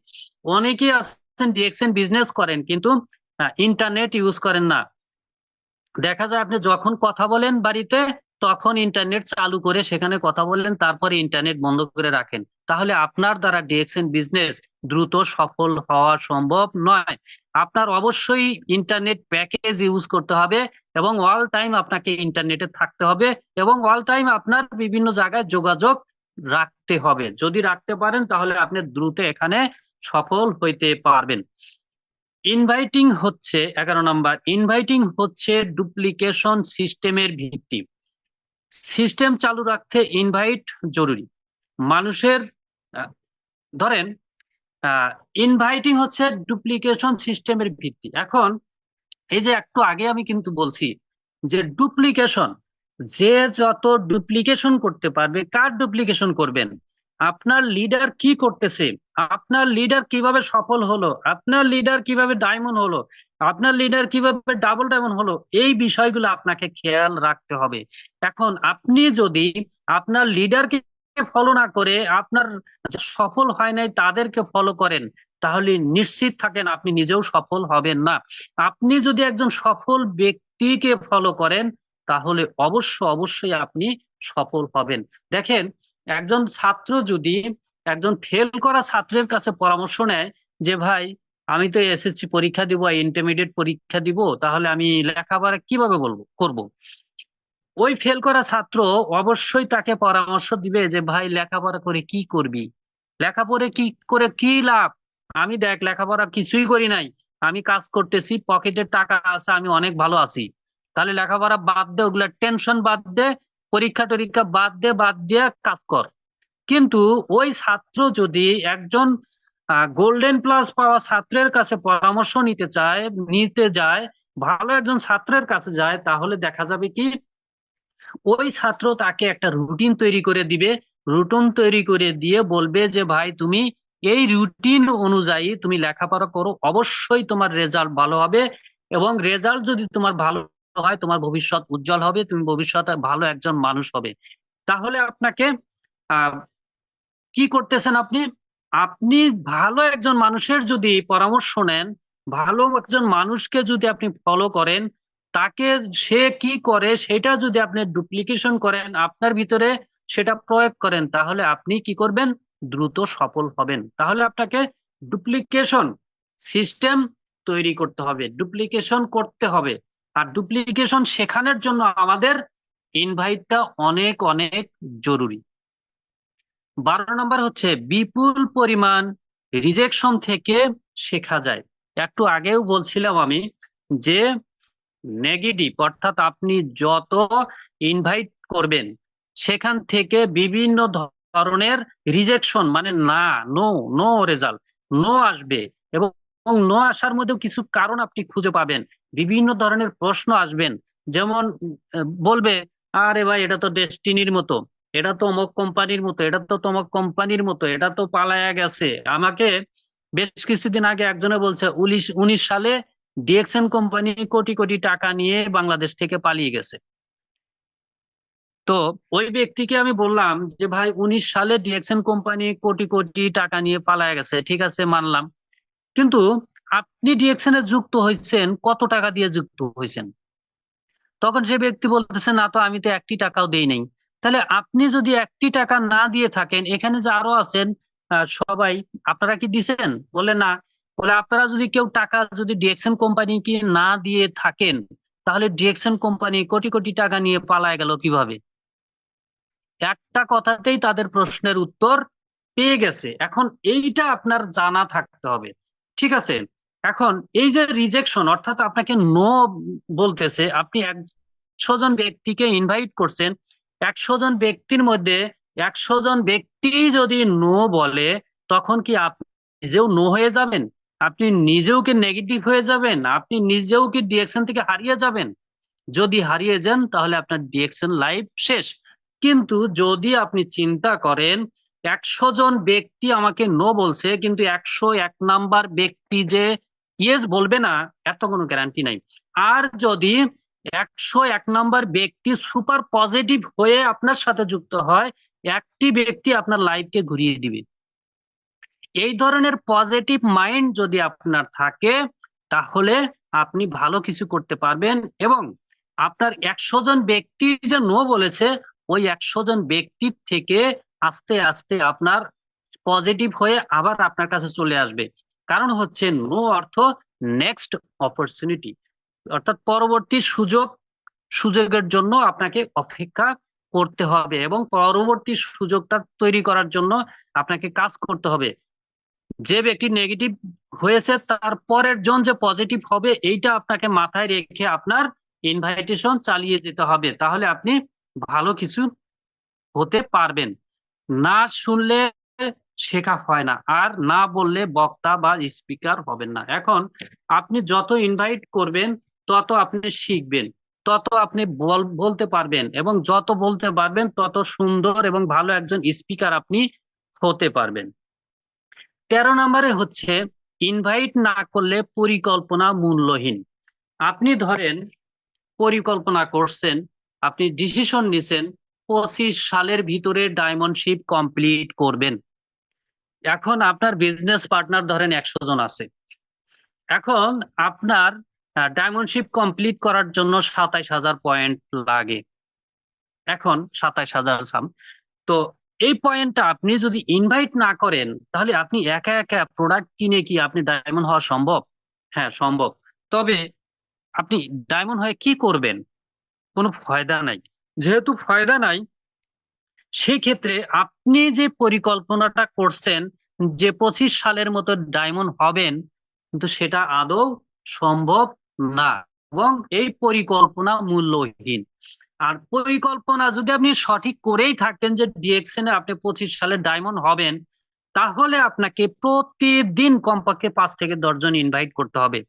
অনেকেই আছেন ডিএক্সএন বিজনেস করেন কিন্তু ইন্টারনেট ইউজ করেন না। দেখা যায় আপনি যখন কথা বলেন বাড়িতে, তখন ইন্টারনেট চালু করে সেখানে কথা বললেন, তারপরে ইন্টারনেট বন্ধ করে রাখেন। তাহলে আপনার দ্বারা ডিএক্সএন বিজনেস দ্রুত সফল হওয়া সম্ভব নয়। আপনার অবশ্যই ইন্টারনেট প্যাকেজ ইউজ করতে হবে, এবং অল টাইম আপনাকে ইন্টারনেটে থাকতে হবে, এবং অল টাইম আপনার বিভিন্ন জায়গায় যোগাযোগ রাখতে হবে। যদি রাখতে পারেন তাহলে আপনি দ্রুত এখানে সফল হইতে পারবেন। ইনভাইটিং হচ্ছে 11 নম্বর, ইনভাইটিং হচ্ছে ডুপ্লিকেশন সিস্টেমের ভিত্তি। সিস্টেম চালু রাখতে ইনভাইট জরুরি। মানুষের আহ, ধরেন ইনভাইটিং হচ্ছে ডুপ্লিকেশন সিস্টেমের ভিত্তি। এখন এই যে একটু আগে আমি কিন্তু বলছি যে ডুপ্লিকেশন, যে যত ডুপ্লিকেশন করতে পারবে, কার ডুপ্লিকেশন করবেন? আপনার লিডার কি করতেছে, আপনার লিডার কিভাবে সফল হলো, আপনার লিডার কিভাবে ডায়মন্ড হলো, আপনার লিডার কিভাবে ডাবল ডায়মন্ড হলো, এই বিষয়গুলো আপনাকে খেয়াল রাখতে হবে। এখন আপনি যদি আপনার লিডারকে ফলো না করে আপনার যে সফল হয় নাই তাদেরকে ফলো করেন, তাহলে নিশ্চিত থাকেন আপনি নিজেও সফল হবেন না। আপনি যদি একজন সফল ব্যক্তিকে ফলো করেন, তাহলে অবশ্যই আপনি সফল হবেন। দেখেন, একজন ছাত্র যদি একজন ফেল করা ছাত্রের কাছে পরামর্শ নেয় যে ভাই, আমি তো এসএসসি পরীক্ষা দিব, ইন্টারমিডিয়েট পরীক্ষা দিব, তাহলে আমি লেখাপড়া কিভাবে করব? ওই ফেল করা ছাত্র অবশ্যই তাকে পরামর্শ দিবে যে ভাই, লেখাপড়া করে কি করবি, লেখাপড়ে কি করে কি লাভ? আমি দেখ লেখাপড়া কিছুই করি নাই, আমি কাজ করতেছি, পকেটে টাকা আছে, আমি অনেক ভালো আছি। তাহলে লেখাপড়া বাদ দে, ওগুলা টেনশন বাদ দে, পরীক্ষা টরীক্ষা বাদ দিয়ে কাজ কর। কিন্তু ওই ছাত্র যদি একজন গোল্ডেন প্লাস পাওয়া ছাত্রের কাছে পরামর্শ নিতে যায়, ভালো একজন ছাত্রের কাছে যায়, তাহলে দেখা যাবে কি ওই ছাত্র তাকে একটা রুটিন তৈরি করে দিবে। রুটিন তৈরি করে দিয়ে বলবে যে ভাই, তুমি এই রুটিন অনুযায়ী তুমি লেখাপড়া করো, অবশ্যই তোমার রেজাল্ট ভালো হবে। এবং রেজাল্ট যদি তোমার ভালো হয়, তোমার ভবিষ্যৎ উজ্জ্বল হবে, তুমি ভবিষ্যতে ভালো একজন মানুষ হবে। তাহলে আপনাকে আহ কি করতেছেন আপনি? আপনি ভালো একজন মানুষের যদি পরামর্শ নেন, ভালো একজন মানুষকে যদি আপনি ফলো করেন, তাকে সে কি করে সেটা যদি আপনি ডুপ্লিকেশন করেন, আপনার ভিতরে সেটা প্রয়োগ করেন, তাহলে আপনি কি করবেন? দ্রুত সফল হবেন। তাহলে আপনাকে ডুপ্লিকেশন সিস্টেম তৈরি করতে হবে, ডুপ্লিকেশন করতে হবে। আর ডুপ্লিকেশন শেখানোর জন্য আমাদের ইনভাইটটা অনেক অনেক জরুরি। 12 নম্বর হচ্ছে বিপুল পরিমাণ রিজেকশন থেকে শেখা যায়। একটু আগেও বলছিলাম আমি যে নেগেটিভ, অর্থাৎ আপনি যত ইনভাইট করবেন সেখান থেকে বিভিন্ন ধরনের রিজেকশন, মানে না, নো, নো রেজাল্ট, নো আসবে। এবং নো আসার মধ্যেও কিছু কারণ আপনি খুঁজে পাবেন, বিভিন্ন ধরনের প্রশ্ন আসবেন। যেমন বলবে, আরে ভাই, এটা তো ডেস্টিনির মতো, এটা তো অমুক কোম্পানির মতো, এটা তো তমুক কোম্পানির মতো, এটা তো পালায়া গেছে। আমাকে বেশ কিছুদিন আগে একজনে বলছে 19 সালে ডিএক্সএন কোম্পানি কোটি কোটি টাকা নিয়ে বাংলাদেশ থেকে পালিয়ে গেছে। তো ওই ব্যক্তিকে আমি বললাম যে ভাই, 19 সালে ডিএক্সএন কোম্পানি কোটি কোটি টাকা নিয়ে পালায়ে গেছে, ঠিক আছে, মানলাম। কিন্তু আপনি ডিএক্সএন এ যুক্ত হয়েছেন কত টাকা দিয়ে যুক্ত হয়েছেন? তখন সে ব্যক্তি বলতেছে, না তো, আমি তো একটি টাকাও দেই নাই। তাহলে আপনি যদি একটি টাকা না দিয়ে থাকেন, এখানে যে আরো আছেন সবাই, আপনারা কি দিছেন? বলে না। বলে আপনারা যদি কেউ টাকা যদি ডিএক্সএন কোম্পানিকে না দিয়ে থাকেন, তাহলে ডিএক্সএন কোম্পানি কোটি কোটি টাকা নিয়ে পালায় গেল কিভাবে? একটা কথাতেই তাদের প্রশ্নের উত্তর পেয়ে গেছে। এখন এইটা আপনার জানা থাকতে হবে, ঠিক আছে? এখন এই যে রিজেকশন, অর্থাৎ আপনাকে নো বলতেছে, আপনি 100 জন ব্যক্তিকে ইনভাইট করছেন, 100 জন ব্যক্তির মধ্যে 100 জন ব্যক্তি যদি নো বলে, তখন কি আপনি নিজেও নো হয়ে যাবেন? আপনি নিজেও কি নেগেটিভ হয়ে যাবেন? আপনি নিজেও কি ডিরেকশন থেকে হারিয়ে যাবেন? যদি হারিয়ে যান, তাহলে আপনার ডিএকশন লাইফ শেষ। কিন্তু যদি আপনি চিন্তা করেন, 100 জন ব্যক্তি আমাকে নো বলছে, কিন্তু 101 নাম্বার ব্যক্তি যে ইয়েস বলবে না এত কোনো গ্যারান্টি নাই। আর যদি 101 নম্বর ব্যক্তি সুপার পজিটিভ হয়ে আপনার সাথে যুক্ত হয়, একটি ব্যক্তি আপনার লাইফকে ঘুরিয়ে দিবে। এই ধরনের পজিটিভ মাইন্ড যদি আপনার থাকে, তাহলে আপনি ভালো কিছু করতে পারবেন। এবং আপনার 100 জন ব্যক্তি যে নো বলেছে, ওই 100 জন ব্যক্তির থেকে আস্তে আস্তে আপনার পজিটিভ হয়ে আবার আপনার কাছে চলে আসবে। কারণ হচ্ছে নো অর্থ নেক্সট অপরচুনিটি, অর্থাৎ পরবর্তী সুযোগের জন্য আপনাকে অপেক্ষা করতে হবে এবং পরবর্তী সুযোগটা তৈরি করার জন্য আপনাকে কাজ করতে হবে। যে ব্যক্তি নেগেটিভ হয়েছে তার পরের জন যে পজিটিভ হবে, এইটা আপনাকে মাথায় রেখে আপনার ইনভাইটেশন চালিয়ে যেতে হবে, তাহলে আপনি ভালো কিছু হতে পারবেন। না শুনলে শেখা হয় না, আর না বললে বক্তা বা স্পিকার হবেন না। এখন আপনি যত ইনভাইট করবেন তত আপনি শিখবেন, তত আপনি বলতে পারবেন, এবং যত বলতে পারবেন তত সুন্দর এবং ভালো একজন স্পিকার আপনি হতে পারবেন। 13 নম্বরে হচ্ছে ইনভাইট না করলে পরিকল্পনা মূল্যহীন। আপনি ধরেন পরিকল্পনা করছেন, আপনি ডিসিশন নিছেন 25 সালের ভিতরে ডায়মন্ডশিপ কমপ্লিট করবেন। এখন আপনার বিজনেস পার্টনার ধরেন 100 জন আছে। এখন আপনার ডায়মন্ডশিপ কমপ্লিট করার জন্য 27,000 পয়েন্ট লাগে। এখন 27,000 সাম, তো এই পয়েন্টটা আপনি যদি ইনভাইট না করেন, তাহলে আপনি একা একা প্রোডাক্ট কিনে কি আপনি ডায়মন্ড হওয়া সম্ভব? হ্যাঁ, সম্ভব। তবে আপনি ডায়মন্ড হয়ে কি করবেন? কোনো ফায়দা নাই। যেহেতু ফায়দা নাই, সেই ক্ষেত্রে আপনি যে পরিকল্পনাটা করছেন যে 25 সালের মতো ডায়মন্ড হবেন, কিন্তু সেটা আদৌ সম্ভব না, এবং এই পরিকল্পনা মূল্যহীন। আর পরিকল্পনা যদি আপনি সঠিক করেই থাকতেন যে ডিএক্সএন এ আপনি 25 সালে ডায়মন্ড হবেন, তাহলে আপনাকে প্রতিদিন কমপক্ষে 5 থেকে 10 জন ইনভাইট করতে হবে।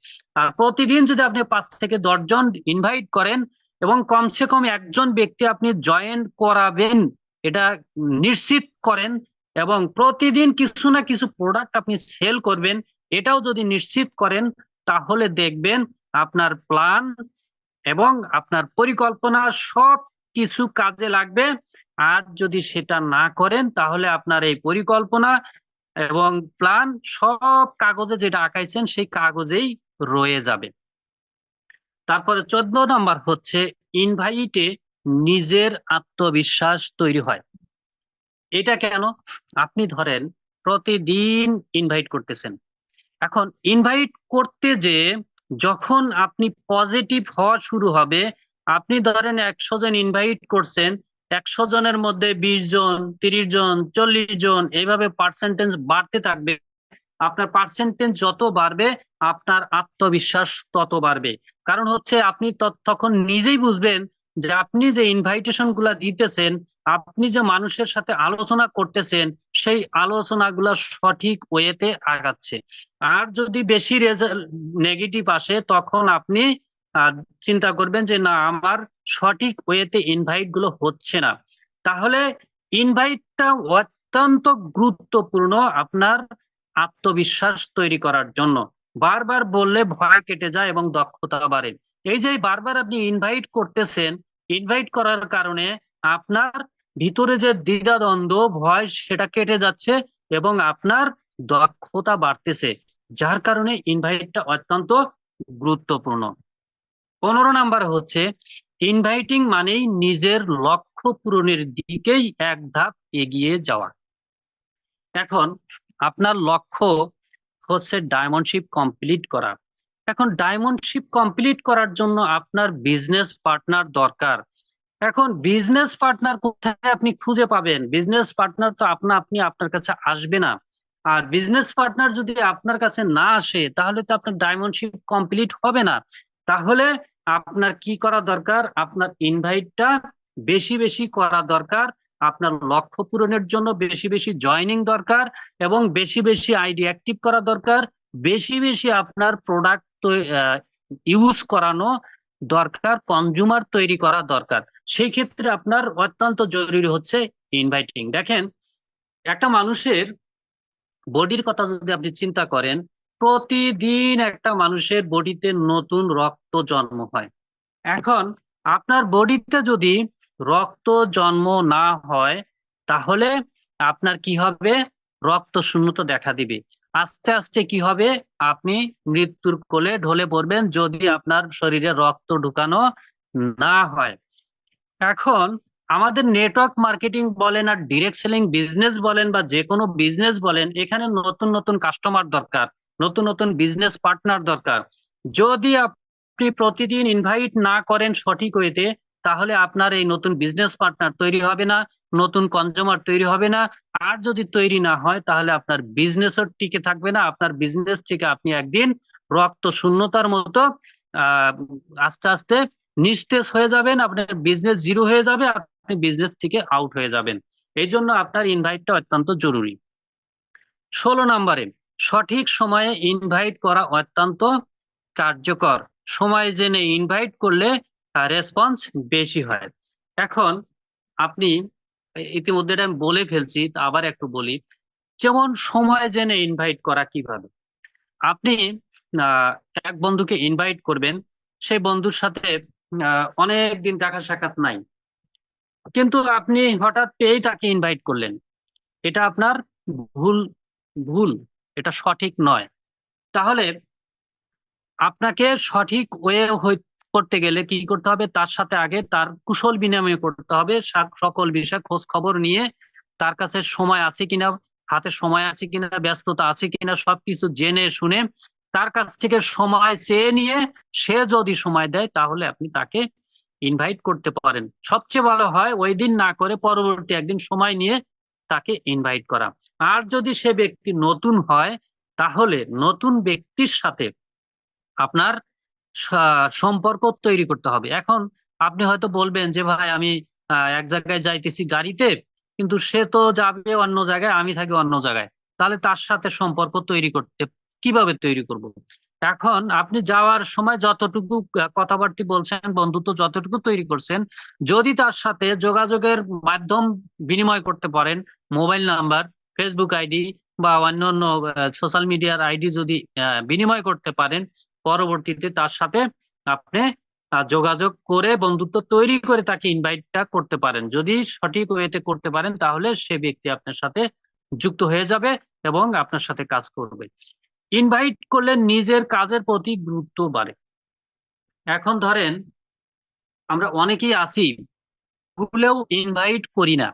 আর প্রতিদিন যদি আপনি 5 থেকে 10 জন ইনভাইট করেন এবং কমসে কম একজন ব্যক্তি আপনি জয়েন করাবেন, এটা নিশ্চিত করেন, এবং প্রতিদিন কিছু না কিছু প্রোডাক্ট আপনি সেল করবেন, এটাও যদি নিশ্চিত করেন, তাহলে দেখবেন আপনার প্ল্যান এবং আপনার পরিকল্পনা সব কিছু কাজে লাগবে। আর যদি সেটা না করেন, তাহলে আপনার এই পরিকল্পনা এবং প্ল্যান সব কাগজে যেটা আঁকাইছেন সেই কাগজেই রয়ে যাবে। তারপরে 14 নম্বর হচ্ছে ইনভাইটে নিজের আত্মবিশ্বাস তৈরি হয়। এটা কেন? আপনি ধরেন প্রতিদিন ইনভাইট করতেছেন, এখন ইনভাইট করতে যে যখন আপনি পজিটিভ হওয়া শুরু হবে, আপনি ধরেন 100 জন ইনভাইট করছেন, 100 জনের মধ্যে 20 জন, 30 জন, 40 জন, এইভাবে পার্সেন্টেজ বাড়তে থাকবে। আপনার পার্সেন্টেজ যত বাড়বে, আপনার আত্মবিশ্বাস তত বাড়বে। কারণ হচ্ছে আপনি তখন নিজেই বুঝবেন যে আপনি যে ইনভাইটেশন গুলা দিতেছেন, আপনি যে মানুষের সাথে আলোচনা করতেছেন, সেই আলোচনাগুলা সঠিক ওয়েতে আগাচ্ছে। আর যদি বেশি রেজাল্ট নেগেটিভ আসে, তখন আপনি আহ, চিন্তা করবেন যে না, আমার সঠিক ওয়েতে ইনভাইট গুলো হচ্ছে না। তাহলে ইনভাইটটা অত্যন্ত গুরুত্বপূর্ণ আপনার আত্মবিশ্বাস তৈরি করার জন্য। বারবার বললে ভয় কেটে যায় এবং দক্ষতা বাড়ে। এই যে বারবার আপনি ইনভাইট করতেছেন, ইনভাইট করার কারণে আপনার ভিতরে যে দ্বিধাদ্বন্দ্ব, ভয়, সেটা কেটে যাচ্ছে এবং আপনার দক্ষতা বাড়তেছে, যার কারণে ইনভাইটটা অত্যন্ত গুরুত্বপূর্ণ। 15 নাম্বার হচ্ছে ইনভাইটিং মানেই নিজের লক্ষ্য পূরণের দিকেই এক ধাপ এগিয়ে যাওয়া। এখন আপনার লক্ষ্য হচ্ছে ডায়মন্ডশিপ কমপ্লিট করা। এখন ডায়মন্ডশিপ কমপ্লিট করার জন্য আপনার বিজনেস পার্টনার দরকার। এখন বিজনেস পার্টনার কোথায় আপনি খুঁজে পাবেন? বিজনেস পার্টনার তো আপনি আপনার কাছে আসবে না। আর বিজনেস পার্টনার যদি আপনার কাছে না আসে, তাহলে তো আপনার ডায়মন্ডশিপ কমপ্লিট হবে না। তাহলে আপনার কি করা দরকার? আপনার ইনভাইটটা বেশি বেশি করা দরকার, আপনার লক্ষ্য পূরণের জন্য বেশি বেশি জয়েনিং দরকার, এবং বেশি বেশি আইডি অ্যাক্টিভ করা দরকার, বেশি বেশি আপনার প্রোডাক্ট ইউজ করানো দরকার, কনজিউমার তৈরি করা দরকার। সেই ক্ষেত্রে আপনার অত্যন্ত জরুরি হচ্ছে ইনভাইটিং। দেখেন, একটা মানুষের বডির কথা যদি আপনি চিন্তা করেন, প্রতিদিন একটা মানুষের বডিতে নতুন রক্ত জন্ম হয়। এখন আপনার বডিতে যদি রক্ত জন্ম না হয়, তাহলে আপনার কি হবে? রক্ত শূন্যতা দেখা দিবে। আস্তে আস্তে কি হবে? আপনি মৃত্যুর কোলে ঢলে পড়বেন যদি আপনার শরীরে রক্ত ঢুকানো না হয়। এখন আমাদের নেটওয়ার্ক মার্কেটিং বলেন আর ডিরেক্ট সেলিং বিজনেস বলেন বা যে কোনো বিজনেস বলেন, এখানে নতুন নতুন কাস্টমার দরকার, নতুন নতুন বিজনেস পার্টনার দরকার। যদি আপনি প্রতিদিন ইনভাইট না করেন সঠিক ওয়েতে, তাহলে আপনার এই নতুন বিজনেস পার্টনার তৈরি হবে না, নতুন কনজিউমার তৈরি হবে না। আর যদি তৈরি না হয়, তাহলে আপনার বিজনেসও টিকে থাকবে না। আপনার বিজনেস থেকে আপনি একদিন রক্ত শূন্যতার মতো আহ আস্তে আস্তে নিস্তেজ হয়ে যাবেন, আপনার বিজনেস জিরো হয়ে যাবে, আপনি বিজনেস থেকে আউট হয়ে যাবেন। এই জন্য আপনার ইনভাইটটা অত্যন্ত জরুরি। 16 নম্বরে, সঠিক সময়ে ইনভাইট করা অত্যন্ত কার্যকর। সময় জেনে ইনভাইট করলে রেসপন্স বেশি হয়। এখন আপনি ইতিমধ্যে এটা আমি বলে ফেলছি, তা আবার একটু বলি। যেমন সময় জেনে ইনভাইট করা কিভাবে? আপনি আহ, এক বন্ধুকে ইনভাইট করবেন, সেই বন্ধুর সাথে অনেক দিন দেখা সাক্ষাৎ নাই, কিন্তু আপনি হঠাৎ পেয়েই তাকে ইনভাইট করলেন। এটা আপনার ভুল, ভুল, এটা সঠিক নয়। তাহলে আপনাকে সঠিক ওয়ে করতে গেলে কি করতে হবে? তার সাথে আগে তার কুশল বিনিময় করতে হবে, সকল বিষয় খোঁজ খবর নিয়ে তার কাছে সময় আছে কিনা, হাতে সময় আছে কিনা, ব্যস্ততা আছে কিনা, সবকিছু জেনে শুনে তার কাছ থেকে সময় চেয়ে নিয়ে সে যদি সময় দেয়, তাহলে আপনি তাকে ইনভাইট করতে পারেন। সবচেয়ে ভালো হয় ওই দিন না করে পরবর্তী একদিন সময় নিয়ে তাকে ইনভাইট করা। আর যদি সে ব্যক্তি নতুন হয়, তাহলে নতুন ব্যক্তির সাথে আপনার সম্পর্ক তৈরি করতে হবে। এখন আপনি হয়তো বলবেন যে ভাই আমি এক জায়গায় যাইতেছি গাড়িতে, কিন্তু সে তো যাবে অন্য জায়গায়, আমি থাকি অন্য জায়গায়। তাহলে তার সাথে সম্পর্ক তৈরি করতে কিভাবে তৈরি করব? এখন আপনি যাওয়ার সময় যতটুকু কথাবার্তা বলছেন, বন্ধুত্ব যতটুকু তৈরি করছেন, যদি তার সাথে যোগাযোগের মাধ্যম বিনিময় করতে পারেন, মোবাইল নাম্বার, ফেসবুক আইডি বা অন্যান্য সোশ্যাল মিডিয়ার আইডি যদি বিনিময় করতে পারেন, পরবর্তীতে তার সাথে আপনি যোগাযোগ করে বন্ধুত্ব তৈরি করে তাকে ইনভাইটটা করতে পারেন। যদি সঠিক ওয়েতে করতে পারেন, তাহলে সে ব্যক্তি আপনার সাথে যুক্ত হয়ে যাবে এবং আপনার সাথে কাজ করবে। ইনভাইট করলে নিজের কাজের প্রতি গুরুত্ব বাড়ে। এখন ধরেন আমরা অনেকেই আছি ভুলেও ইনভাইট করি না,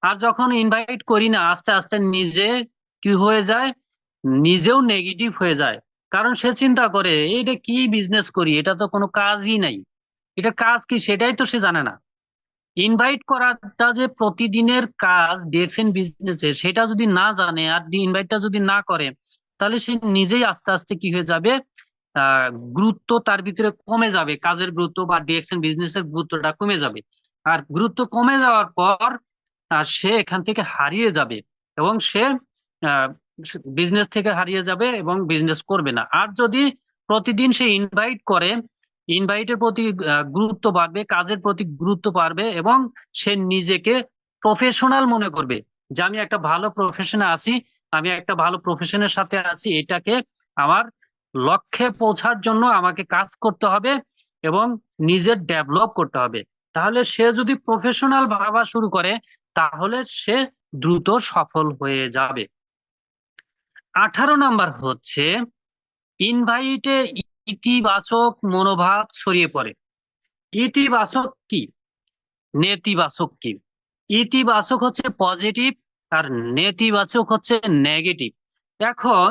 আর যখন ইনভাইট করি না, আস্তে আস্তে নিজে কি হয়ে যায়? নিজেও নেগেটিভ হয়ে যায়। কারণ সে চিন্তা করে এটা কি বিজনেস করি, এটা তো কোনো কাজই নাই, এটা কাজ কি সেটাই তো সে জানে না। ইনভাইট করাটা যে প্রতিদিনের কাজ দেখছেন বিজনেসে, সেটা যদি না জানে আর ইনভাইটটা যদি না করে, তাহলে সে নিজেই আস্তে আস্তে কি হয়ে যাবে? আহ গুরুত্ব তার ভিতরে কমে যাবে, কাজের গুরুত্ব বা ডিরেকশন বিজনেসের গুরুত্বটা কমে যাবে। আর গুরুত্ব কমে যাওয়ার পর সে এখান থেকে হারিয়ে যাবে এবং সে বিজনেস থেকে হারিয়ে যাবে এবং বিজনেস করবে না। আর যদি প্রতিদিন সে ইনভাইট করে, ইনভাইটের প্রতি গুরুত্ব বাড়বে, কাজের প্রতি গুরুত্ব বাড়বে এবং সে নিজেকে প্রফেশনাল মনে করবে যে আমি একটা ভালো প্রফেশনে আছি, আমি একটা ভালো প্রফেশনের সাথে আছি, এটাকে আমার লক্ষ্যে পৌঁছার জন্য আমাকে কাজ করতে হবে এবং নিজের ডেভেলপ করতে হবে। তাহলে সে যদি প্রফেশনাল ভাবা শুরু করে, তাহলে সে দ্রুত সফল হয়ে যাবে। 18 নাম্বার হচ্ছে ইনভাইটে ইতিবাচক মনোভাব ছড়িয়ে পড়ে। ইতিবাচক কি, নেতিবাচক কি? ইতিবাচক হচ্ছে পজিটিভ, আর নেতিবাচক হচ্ছে নেগেটিভ। এখন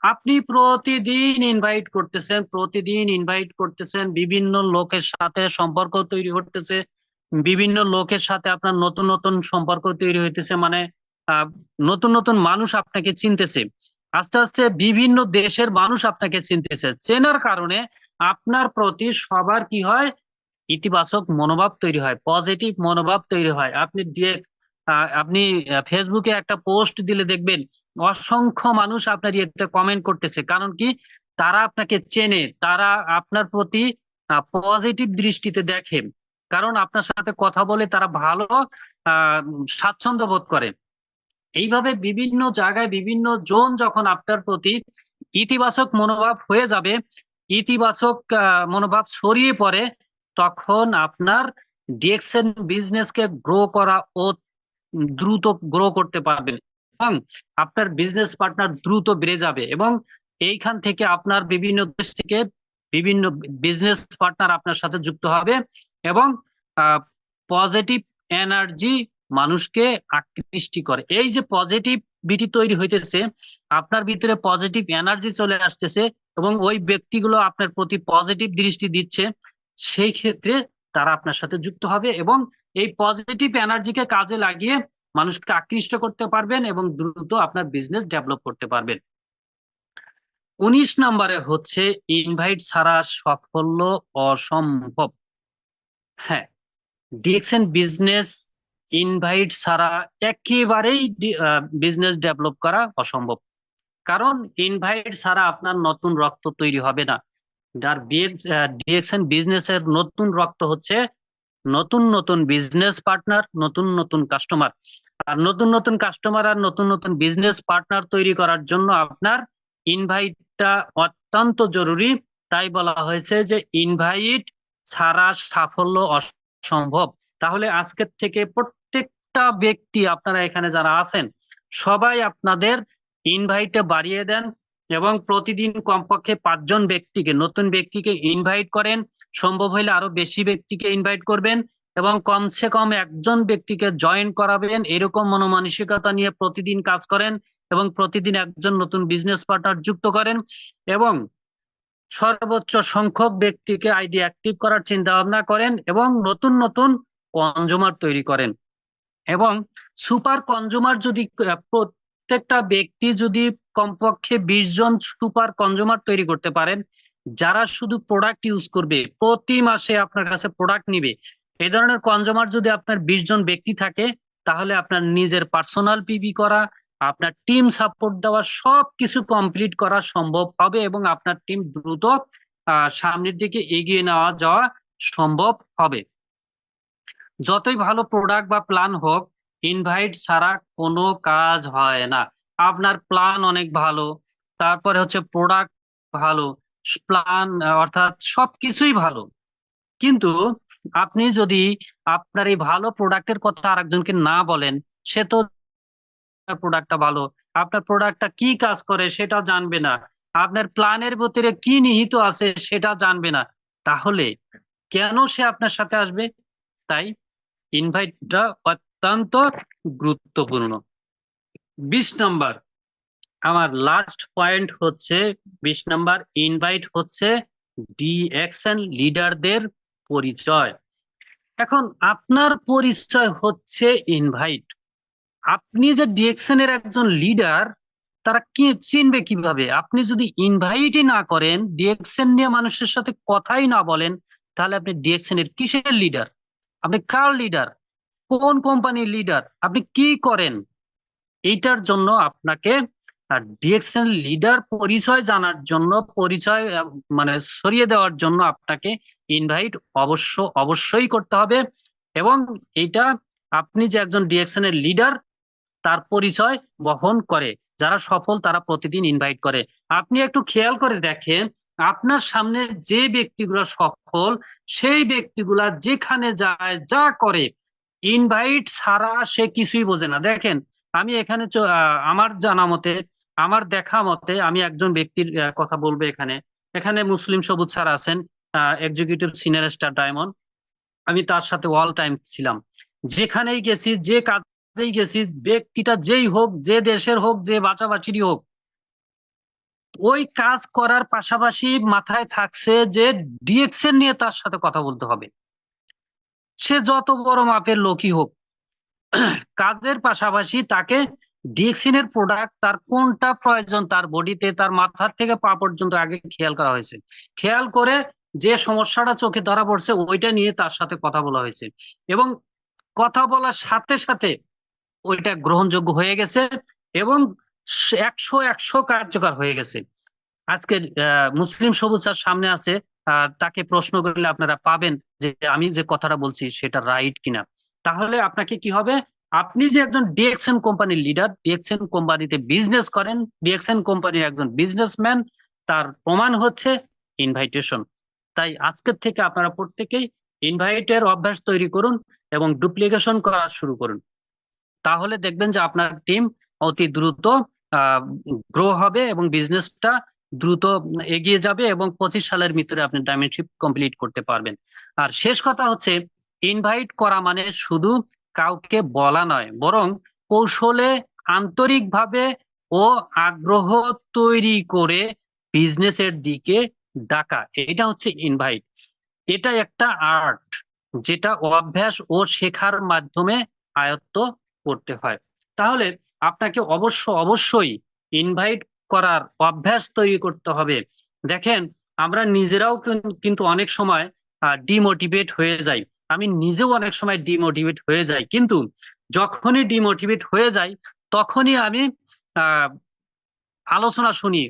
আপনি প্রতিদিন ইনভাইট করতেছেন, প্রতিদিন ইনভাইট করতেছেন, বিভিন্ন লোকের সাথে সম্পর্ক তৈরি করতেছে, বিভিন্ন লোকের সাথে আপনার নতুন নতুন সম্পর্ক তৈরি হইতেছে, মানে আহ, নতুন নতুন মানুষ আপনাকে চিনতেছে। আস্তে আস্তে বিভিন্ন দেশের মানুষ আপনাকে চিনতেছে, চেনার কারণে আপনার প্রতি সবার কি হয়? ইতিবাচক মনোভাব তৈরি হয়, পজিটিভ মনোভাব তৈরি হয়। আপনি ফেসবুকে একটা পোস্ট দিলে দেখবেন অসংখ্য মানুষ আপনার ইয়েতে কমেন্ট করতেছে। কারণ কি? তারা আপনাকে চেনে, তারা আপনার প্রতি পজিটিভ দৃষ্টিতে দেখে, কারণ আপনার সাথে কথা বলে তারা ভালো আহ স্বাচ্ছন্দ্য বোধ করে। এইভাবে বিভিন্ন জায়গায় বিভিন্ন জন যখন আপনার প্রতি ইতিবাচক মনোভাব হয়ে যাবে, ইতিবাচক মনোভাব ছড়িয়ে পড়ে, তখন আপনার ডিএক্সএন বিজনেসকে গ্রো করা ও দ্রুত গ্রো করতে পারবেন এবং আপনার বিজনেস পার্টনার দ্রুত বেড়ে যাবে এবং এইখান থেকে আপনার বিভিন্ন দেশ থেকে বিভিন্ন বিজনেস পার্টনার আপনার সাথে যুক্ত হবে এবং পজিটিভ এনার্জি মানুষকে আকৃষ্টি করে। এই যে পজিটিভিটি তৈরি হইতেছে, আপনার ভিতরে পজিটিভ এনার্জি চলে আসতেছে এবং ওই ব্যক্তিগুলো আপনার প্রতি পজিটিভ দৃষ্টি দিচ্ছে, সেই ক্ষেত্রে তারা আপনার সাথে যুক্ত হবে এবং এই পজিটিভ এনার্জিকে কাজে লাগিয়ে মানুষকে আকৃষ্ট করতে পারবেন এবং দ্রুত আপনার বিজনেস ডেভেলপ করতে পারবেন। 19 নম্বরে হচ্ছে ইনভাইট ছাড়া সাফল্য অসম্ভব। হ্যাঁ, ডিএক্সএন বিজনেস ইনভাইট ছাড়া একেবারেই বিজনেস ডেভেলপ করা অসম্ভব, কারণ ইনভাইট ছাড়া আপনার নতুন রক্ত তৈরি হবে না। আর ডিএক্সএন বিজনেসের নতুন রক্ত হচ্ছে নতুন নতুন বিজনেস পার্টনার, নতুন নতুন কাস্টমার। আর নতুন নতুন কাস্টমার আর নতুন নতুন বিজনেস পার্টনার তৈরি করার জন্য আপনার ইনভাইটটা অত্যন্ত জরুরি। তাই বলা হয়েছে যে ইনভাইট ছাড়া সাফল্য অসম্ভব। তাহলে আজকের থেকে প্রত্যেকটা ব্যক্তি, আপনারা এখানে যারা আছেন সবাই আপনাদের ইনভাইটে বাড়িয়ে দেন এবং প্রতিদিন কমপক্ষে 5 জন ব্যক্তিকে, নতুন ব্যক্তিকে ইনভাইট করেন। সম্ভব হলে আরো বেশি ব্যক্তিকে ইনভাইট করবেন এবং কমসে কম 1 জন ব্যক্তিকে জয়েন করাবেন। এরকম মনোমানসিকতা নিয়ে প্রতিদিন কাজ করেন এবং প্রতিদিন 1 জন নতুন বিজনেস পার্টনার যুক্ত করেন এবং সর্বোচ্চ সংখ্যক ব্যক্তিকে আইডি অ্যাক্টিভ করার চিন্তা ভাবনা করেন এবং নতুন নতুন কনজুমার তৈরি করেন। এবং সুপার কনজুমার যদি প্রত্যেকটা ব্যক্তি যদি কমপক্ষে 20 জন সুপার কনজুমার তৈরি করতে পারেন, যারা শুধু প্রোডাক্ট ইউজ করবে, প্রতি মাসে আপনার কাছে প্রোডাক্ট নিবে, এই ধরনের কনজুমার যদি আপনার 20 জন ব্যক্তি থাকে, তাহলে আপনার নিজের পার্সোনাল পিবি করা, আপনার টিম সাপোর্ট দেওয়া, সবকিছু কমপ্লিট করা সম্ভব হবে এবং আপনার টিম দ্রুত সামনের দিকে এগিয়ে নেওয়া যাওয়া সম্ভব হবে। যতই ভালো প্রোডাক্ট বা প্ল্যান হোক, ইনভাইট ছাড়া কোনো কাজ হয় না। আপনার প্ল্যান অনেক ভালো, তারপরে হচ্ছে প্রোডাক্ট ভালো, প্ল্যান অর্থাৎ সবকিছুই ভালো, কিন্তু আপনি যদি আপনার এই ভালো প্রোডাক্টের কথা আরেকজনকে না বলেন, সে তো প্রোডাক্টটা ভালো, আপনার প্রোডাক্টটা কি কাজ করে সেটা জানবে না, আপনার প্ল্যানের ভিতরে কি নিহিত আছে সেটা জানবে না, তাহলে কেন সে আপনার সাথে আসবে? তাই ইনভাইটটা অত্যন্ত গুরুত্বপূর্ণ। 20 নম্বর, আমার লাস্ট পয়েন্ট হচ্ছে 20 নম্বর, ইনভাইট হচ্ছে ডিএক্সএন লিডারদের পরিচয়। এখন আপনার পরিচয় হচ্ছে ইনভাইট। আপনি যে ডিএক্সএন এর একজন লিডার, তারা কি চিনবে কিভাবে? আপনি যদি ইনভাইটই না করেন, ডিএক্সএন নিয়ে মানুষের সাথে কথাই না বলেন, তাহলে আপনি ডিএক্সএন এর কিসের লিডার? আপনি কার লিডার? কোন কোম্পানির লিডার? আপনি কি করেন? এইটার জন্য আপনাকে ডিএক্সএন লিডার পরিচয় জানার জন্য, পরিচয় মানে ছড়িয়ে দেওয়ার জন্য আপনাকে ইনভাইট অবশ্যই করতে হবে এবং এইটা আপনি যে একজন ডিএক্সএন এর লিডার তার পরিচয় বহন করে। যারা সফল তারা প্রতিদিন ইনভাইট করে। আপনি একটু খেয়াল করে দেখেন, আপনার সামনে যে ব্যক্তিগুলো সফল, সেই ব্যক্তিগুলা যেখানে যায়, যা করে, ইনভাইট ছাড়া সে কিছুই বোঝে না। দেখেন, আমি এখানে আমার জানা মতে, আমার দেখা মতে, আমি একজন ব্যক্তির কথা বলবো এখানে। এখানে মুসলিম সবুজ স্যার আছেন, এক্সিকিউটিভ সিনিয়র স্টার ডায়মন্ড। আমি তার সাথে অল টাইম ছিলাম। যেখানেই গেছি, যে কাজেই গেছি, ব্যক্তিটা যেই হোক, যে দেশের হোক, যে বাঁচাবাচিরই হোক, ওই কাজ করার পাশাপাশি মাথায় থাকছে যে ডিএক্সএন নিয়ে তার সাথে কথা বলতে হবে। সে যত বড় মাপের লোকই হোক, কাজের পাশাপাশি তাকে ডিএক্সএন এর প্রোডাক্ট তার কোনটা প্রয়োজন, তার বডিতে, তার মাথার থেকে পা পর্যন্ত আগে খেয়াল করা হয়েছে। খেয়াল করে যে সমস্যাটা চোখে ধরা পড়ছে ওইটা নিয়ে তার সাথে কথা বলা হয়েছে এবং কথা বলার সাথে সাথে ওইটা গ্রহণযোগ্য হয়ে গেছে এবং 100 কার্যকর হয়ে গেছে। আজকে মুসলিম সবুজ স্যার সামনে আছে, তাকে প্রশ্ন করলে আপনারা পাবেন যে আমি যে কথাটা বলছি সেটা রাইট কিনা। তাহলে আপনাকে কি হবে? আপনি যে একজন ডিএক্সএন কোম্পানির লিডার, ডিএক্সএন কোম্পানিতে বিজনেস করেন, ডিএক্সএন কোম্পানির একজন বিজনেসম্যান, তার প্রমাণ হচ্ছে ইনভাইটেশন। তাই আজকের থেকে আপনারা প্রত্যেকেই ইনভাইটের অভ্যাস তৈরি করুন এবং ডুপ্লিকেশন করা শুরু করুন। তাহলে দেখবেন যে আপনার টিম অতি দ্রুত গ্রো হবে এবং বিজনেসটা দ্রুত এগিয়ে যাবে এবং 25 সালের ভিতরে আপনি ডায়মন্ডশিপ কমপ্লিট করতে পারবেন। আর শেষ কথা হচ্ছে, ইনভাইট করা মানে শুধু কাউকে বলা নয়, বরং কৌশলে আন্তরিকভাবে ও আগ্রহ তৈরি করে বিজনেসের দিকে ডাকা, এটা হচ্ছে ইনভাইট। এটা একটা আর্ট, যেটা অভ্যাস ও শেখার মাধ্যমে আয়ত্ত করতে হয়। তাহলে আপনাকে অবশ্যই ইনভাইট করার অভ্যাস তৈরি করতে হবে। দেখেন, আমরা নিজেরাও কিন্তু অনেক সময় ডিমোটিভেট হয়ে যাই। আমি নিজেও অনেক সময় ডিমোটিভেট হয়ে যাই, কিন্তু যখনই ডিমোটিভেট হয়ে যাই তখনই আমি আহ আলোচনা শুনি,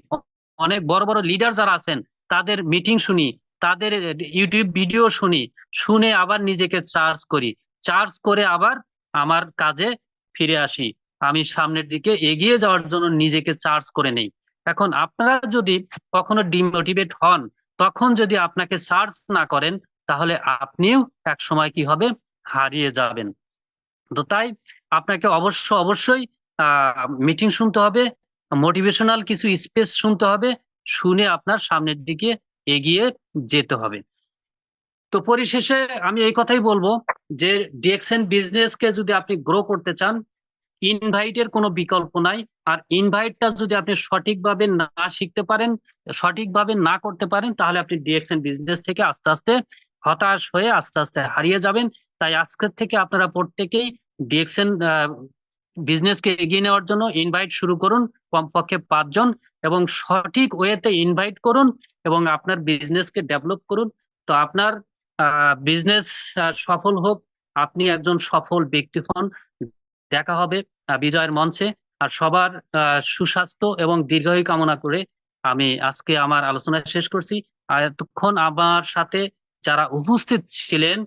অনেক বড় বড় লিডার যারা আছেন তাদের মিটিং শুনি, তাদের ইউটিউব ভিডিও শুনি, শুনে আবার নিজেকে চার্জ করি, চার্জ করে আবার আমার কাজে ফিরে আসি। আমি সামনের দিকে এগিয়ে যাওয়ার জন্য নিজেকে চার্জ করে নেই। এখন আপনারা যদি কখনো ডিমোটিভেট হন, তখন যদি আপনাকে চার্জ না করেন, তাহলে আপনিও এক সময় কি হবে, হারিয়ে যাবেন। তো তাই আপনাকে অবশ্যই মিটিং শুনতে হবে, মোটিভেশনাল কিছু স্পেস শুনতে হবে, শুনে আপনার সামনের দিকে এগিয়ে যেতে হবে। তো পরিশেষে আমি এই কথাই বলবো যে ডিএক্সএন বিজনেসকে যদি আপনি গ্রো করতে চান, ইনভাইটের কোনো বিকল্প নাই। আর ইনভাইটটা যদি আপনি সঠিকভাবে না শিখতে পারেন, সঠিকভাবে না করতে পারেন, তাহলে আপনি ডিএক্সএন বিজনেস থেকে আস্তে আস্তে হতাশ হয়ে আস্তে আস্তে হারিয়ে যাবেন। তাই আজকের থেকে আপনারা প্রত্যেকেই ডিএক্সএন বিজনেসকে এগিয়ে নেওয়ার জন্য ইনভাইট শুরু করুন, কমপক্ষে 5 জন, এবং সঠিক ওয়েতে ইনভাইট করুন এবং আপনার বিজনেসকে ডেভেলপ করুন। তো আপনার বিজনেস সফল হোক, আপনি একজন সফল ব্যক্তি হন। দেখা হবে বিজয়ের মঞ্চে। আর সবার সুস্বাস্থ্য এবং দীর্ঘায়ু কামনা করে আমি আজকে আমার আলোচনা শেষ করছি। আর এতক্ষণ আমার সাথে যারা উপস্থিত ছিলেন,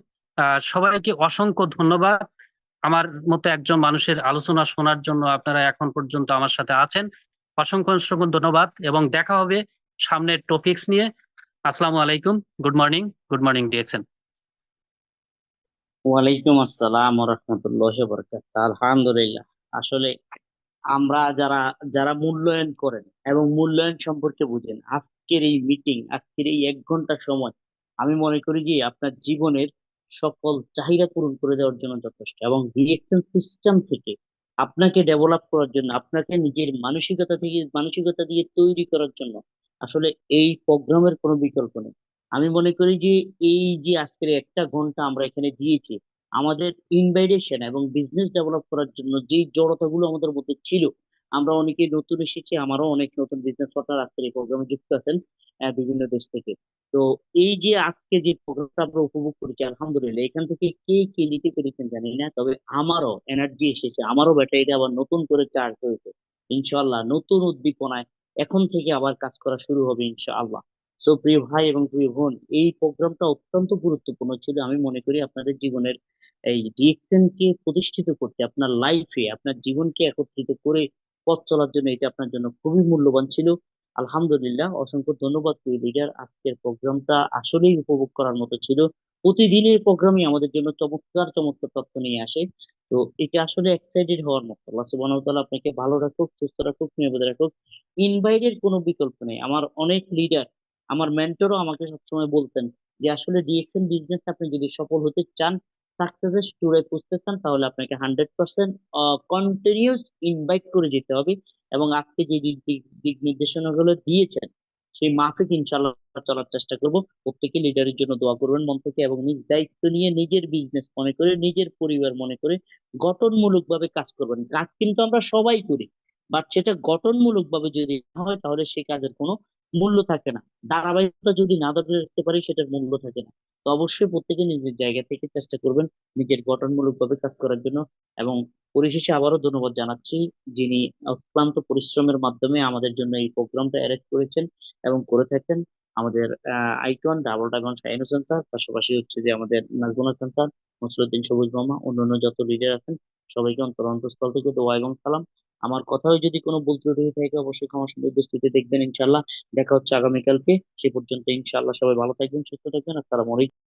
সবাইকে অসংখ্য ধন্যবাদ। আমার মতো একজন মানুষের আলোচনা শোনার জন্য আপনারা এখন পর্যন্ত আমার সাথে আছেন। অসংখ্য অসংখ্য ধন্যবাদ এবং দেখা হবে সামনের টপিকস নিয়ে। আসসালামু আলাইকুম, good morning, good morning DXN. ওয়ালাইকুম আসসালাম ওয়া রাহমাতুল্লাহি ওয়া বারাকাতুহু। আলহামদুলিল্লাহ। আসলে আমরা যারা যারা মূল্যায়ন করেন এবং মূল্যায়ন সম্পর্কে বুঝেন, আজকের এই মিটিং, আজকের এই 1 ঘন্টা সময় আমি মনে করি যে আপনার জীবনের সকল চাহিদা পূরণ করে দেওয়ার জন্য যথেষ্ট, এবং ডিরেকশন সিস্টেম থেকে আপনাকে ডেভেলপ করার জন্য, আপনাকে নিজের মানসিকতা দিয়ে তৈরি করার জন্য আসলে এই প্রোগ্রামের কোনো বিকল্প নেই। আমি মনে করি যে এই যে আজকের 1টা ঘন্টা আমরা এখানে দিয়েছি, আমাদের ইনভাইটেশন এবং বিজনেস ডেভেলপ করার জন্য যে জড়তাগুলো আমাদের মধ্যে ছিল, আমরা অনেকে নতুন এসেছি, আমারও অনেক নতুন বিজনেস পার্টনার আজকের এই প্রোগ্রামে যুক্ত আছেন বিভিন্ন দেশ থেকে। তো এই যে আজকে যে প্রোগ্রামটা আমরা উপভোগ করেছি, আলহামদুলিল্লাহ, এখান থেকে কে কে নিতে পেরেছেন জানি না, তবে আমারও এনার্জি এসেছে, আমারও ব্যাটারিটা আবার নতুন করে চার্জ হয়েছে। ইনশাআল্লাহ নতুন উদ্দীপনায় এখন থেকে আবার কাজ করা শুরু হবে ইনশাআল্লাহ। তো প্রিয় ভাই এবং প্রিয় বোন, এই প্রোগ্রামটা অত্যন্ত গুরুত্বপূর্ণ ছিল। আমি মনে করি আপনাদের জীবনের এই ডিএক্সএন কে প্রতিষ্ঠিত করতে, আপনার লাইফে আপনার জীবনকে একত্রিত করে পথ চলার জন্য এটা আপনার জন্য খুবই মূল্যবান ছিল। আলহামদুলিল্লাহ, অসংখ্য ধন্যবাদ প্রিয় লিডার। আজকের প্রোগ্রামটা আসলেই উপভোগ করার মতো ছিল। প্রতিদিনের প্রোগ্রামই আমাদের জন্য চমৎকার চমৎকার তথ্য নিয়ে আসে। তো এটা আসলে এক্সাইটেড হওয়ার মতো। আল্লাহ সুবহানাহু ওয়া তাআলা আপনাকে ভালো রাখুক, সুস্থ রাখুক, নিরাপদে রাখুক। ইনভাইটের কোনো বিকল্প নেই। আমার অনেক লিডার, আমার মেন্টরও আমাকে সবসময় বলতেন যে আসলে ডিএক্সএন বিজনেস আপনি যদি সফল হতে চান, সাকসেসের চূড়ায় পৌঁছতে চান, তাহলে আপনাকে 100% কন্টিনিউস ইনভাইট করে যেতে হবে। এবং আজকে যে দিক দিক দিক নির্দেশনাগুলো দিয়েছেন, সেই মাফিক ইনশাল্লাহ চলার চেষ্টা করব। প্রত্যেকে লিডারের জন্য দোয়া করবেন মন থেকে, এবং নিজ দায়িত্ব নিয়ে নিজের বিজনেস মনে করে, নিজের পরিবার মনে করে গঠনমূলক ভাবে কাজ করবেন। কাজ কিন্তু আমরা সবাই করি, বাট সেটা গঠনমূলক ভাবে যদি না হয়, তাহলে সেই কাজের কোনো মূল্য থাকে না। ধারাবাহিকতা যদি না ধরে রাখতে পারি, সেটার মূল্য থাকে না। তো অবশ্যই প্রত্যেকে নিজের জায়গা থেকে চেষ্টা করবেন নিজের গঠনমূলক ভাবে কাজ করার জন্য। এবং পরিশেষে আবারও ধন্যবাদ জানাচ্ছি যিনি অক্লান্ত পরিশ্রমের মাধ্যমে আমাদের জন্য এই প্রোগ্রামটা অ্যারেঞ্জ করেছেন এবং করে থাকেন, আমাদের icon double dragon Shahin Hossain sir, পাশাপাশি হচ্ছে যে আমাদের নাজমুল হাসান স্যার, নসরুদ্দিন সবুজ মামা, অন্যান্য যত লিডার আছেন, সবাইকে অন্তঃস্থল থেকে দোয়া এবং সালাম। আমার কথাও যদি কোনো ভুল ত্রুটি হয়ে থাকে অবশ্যই ক্ষমা সুন্দর দৃষ্টিতে দেখবেন ইনশাল্লাহ। দেখা হচ্ছে আগামীকালকে। সে পর্যন্ত ইনশাল্লাহ সবাই ভালো থাকবেন, সুস্থ থাকবেন। আসসালামু আলাইকুম।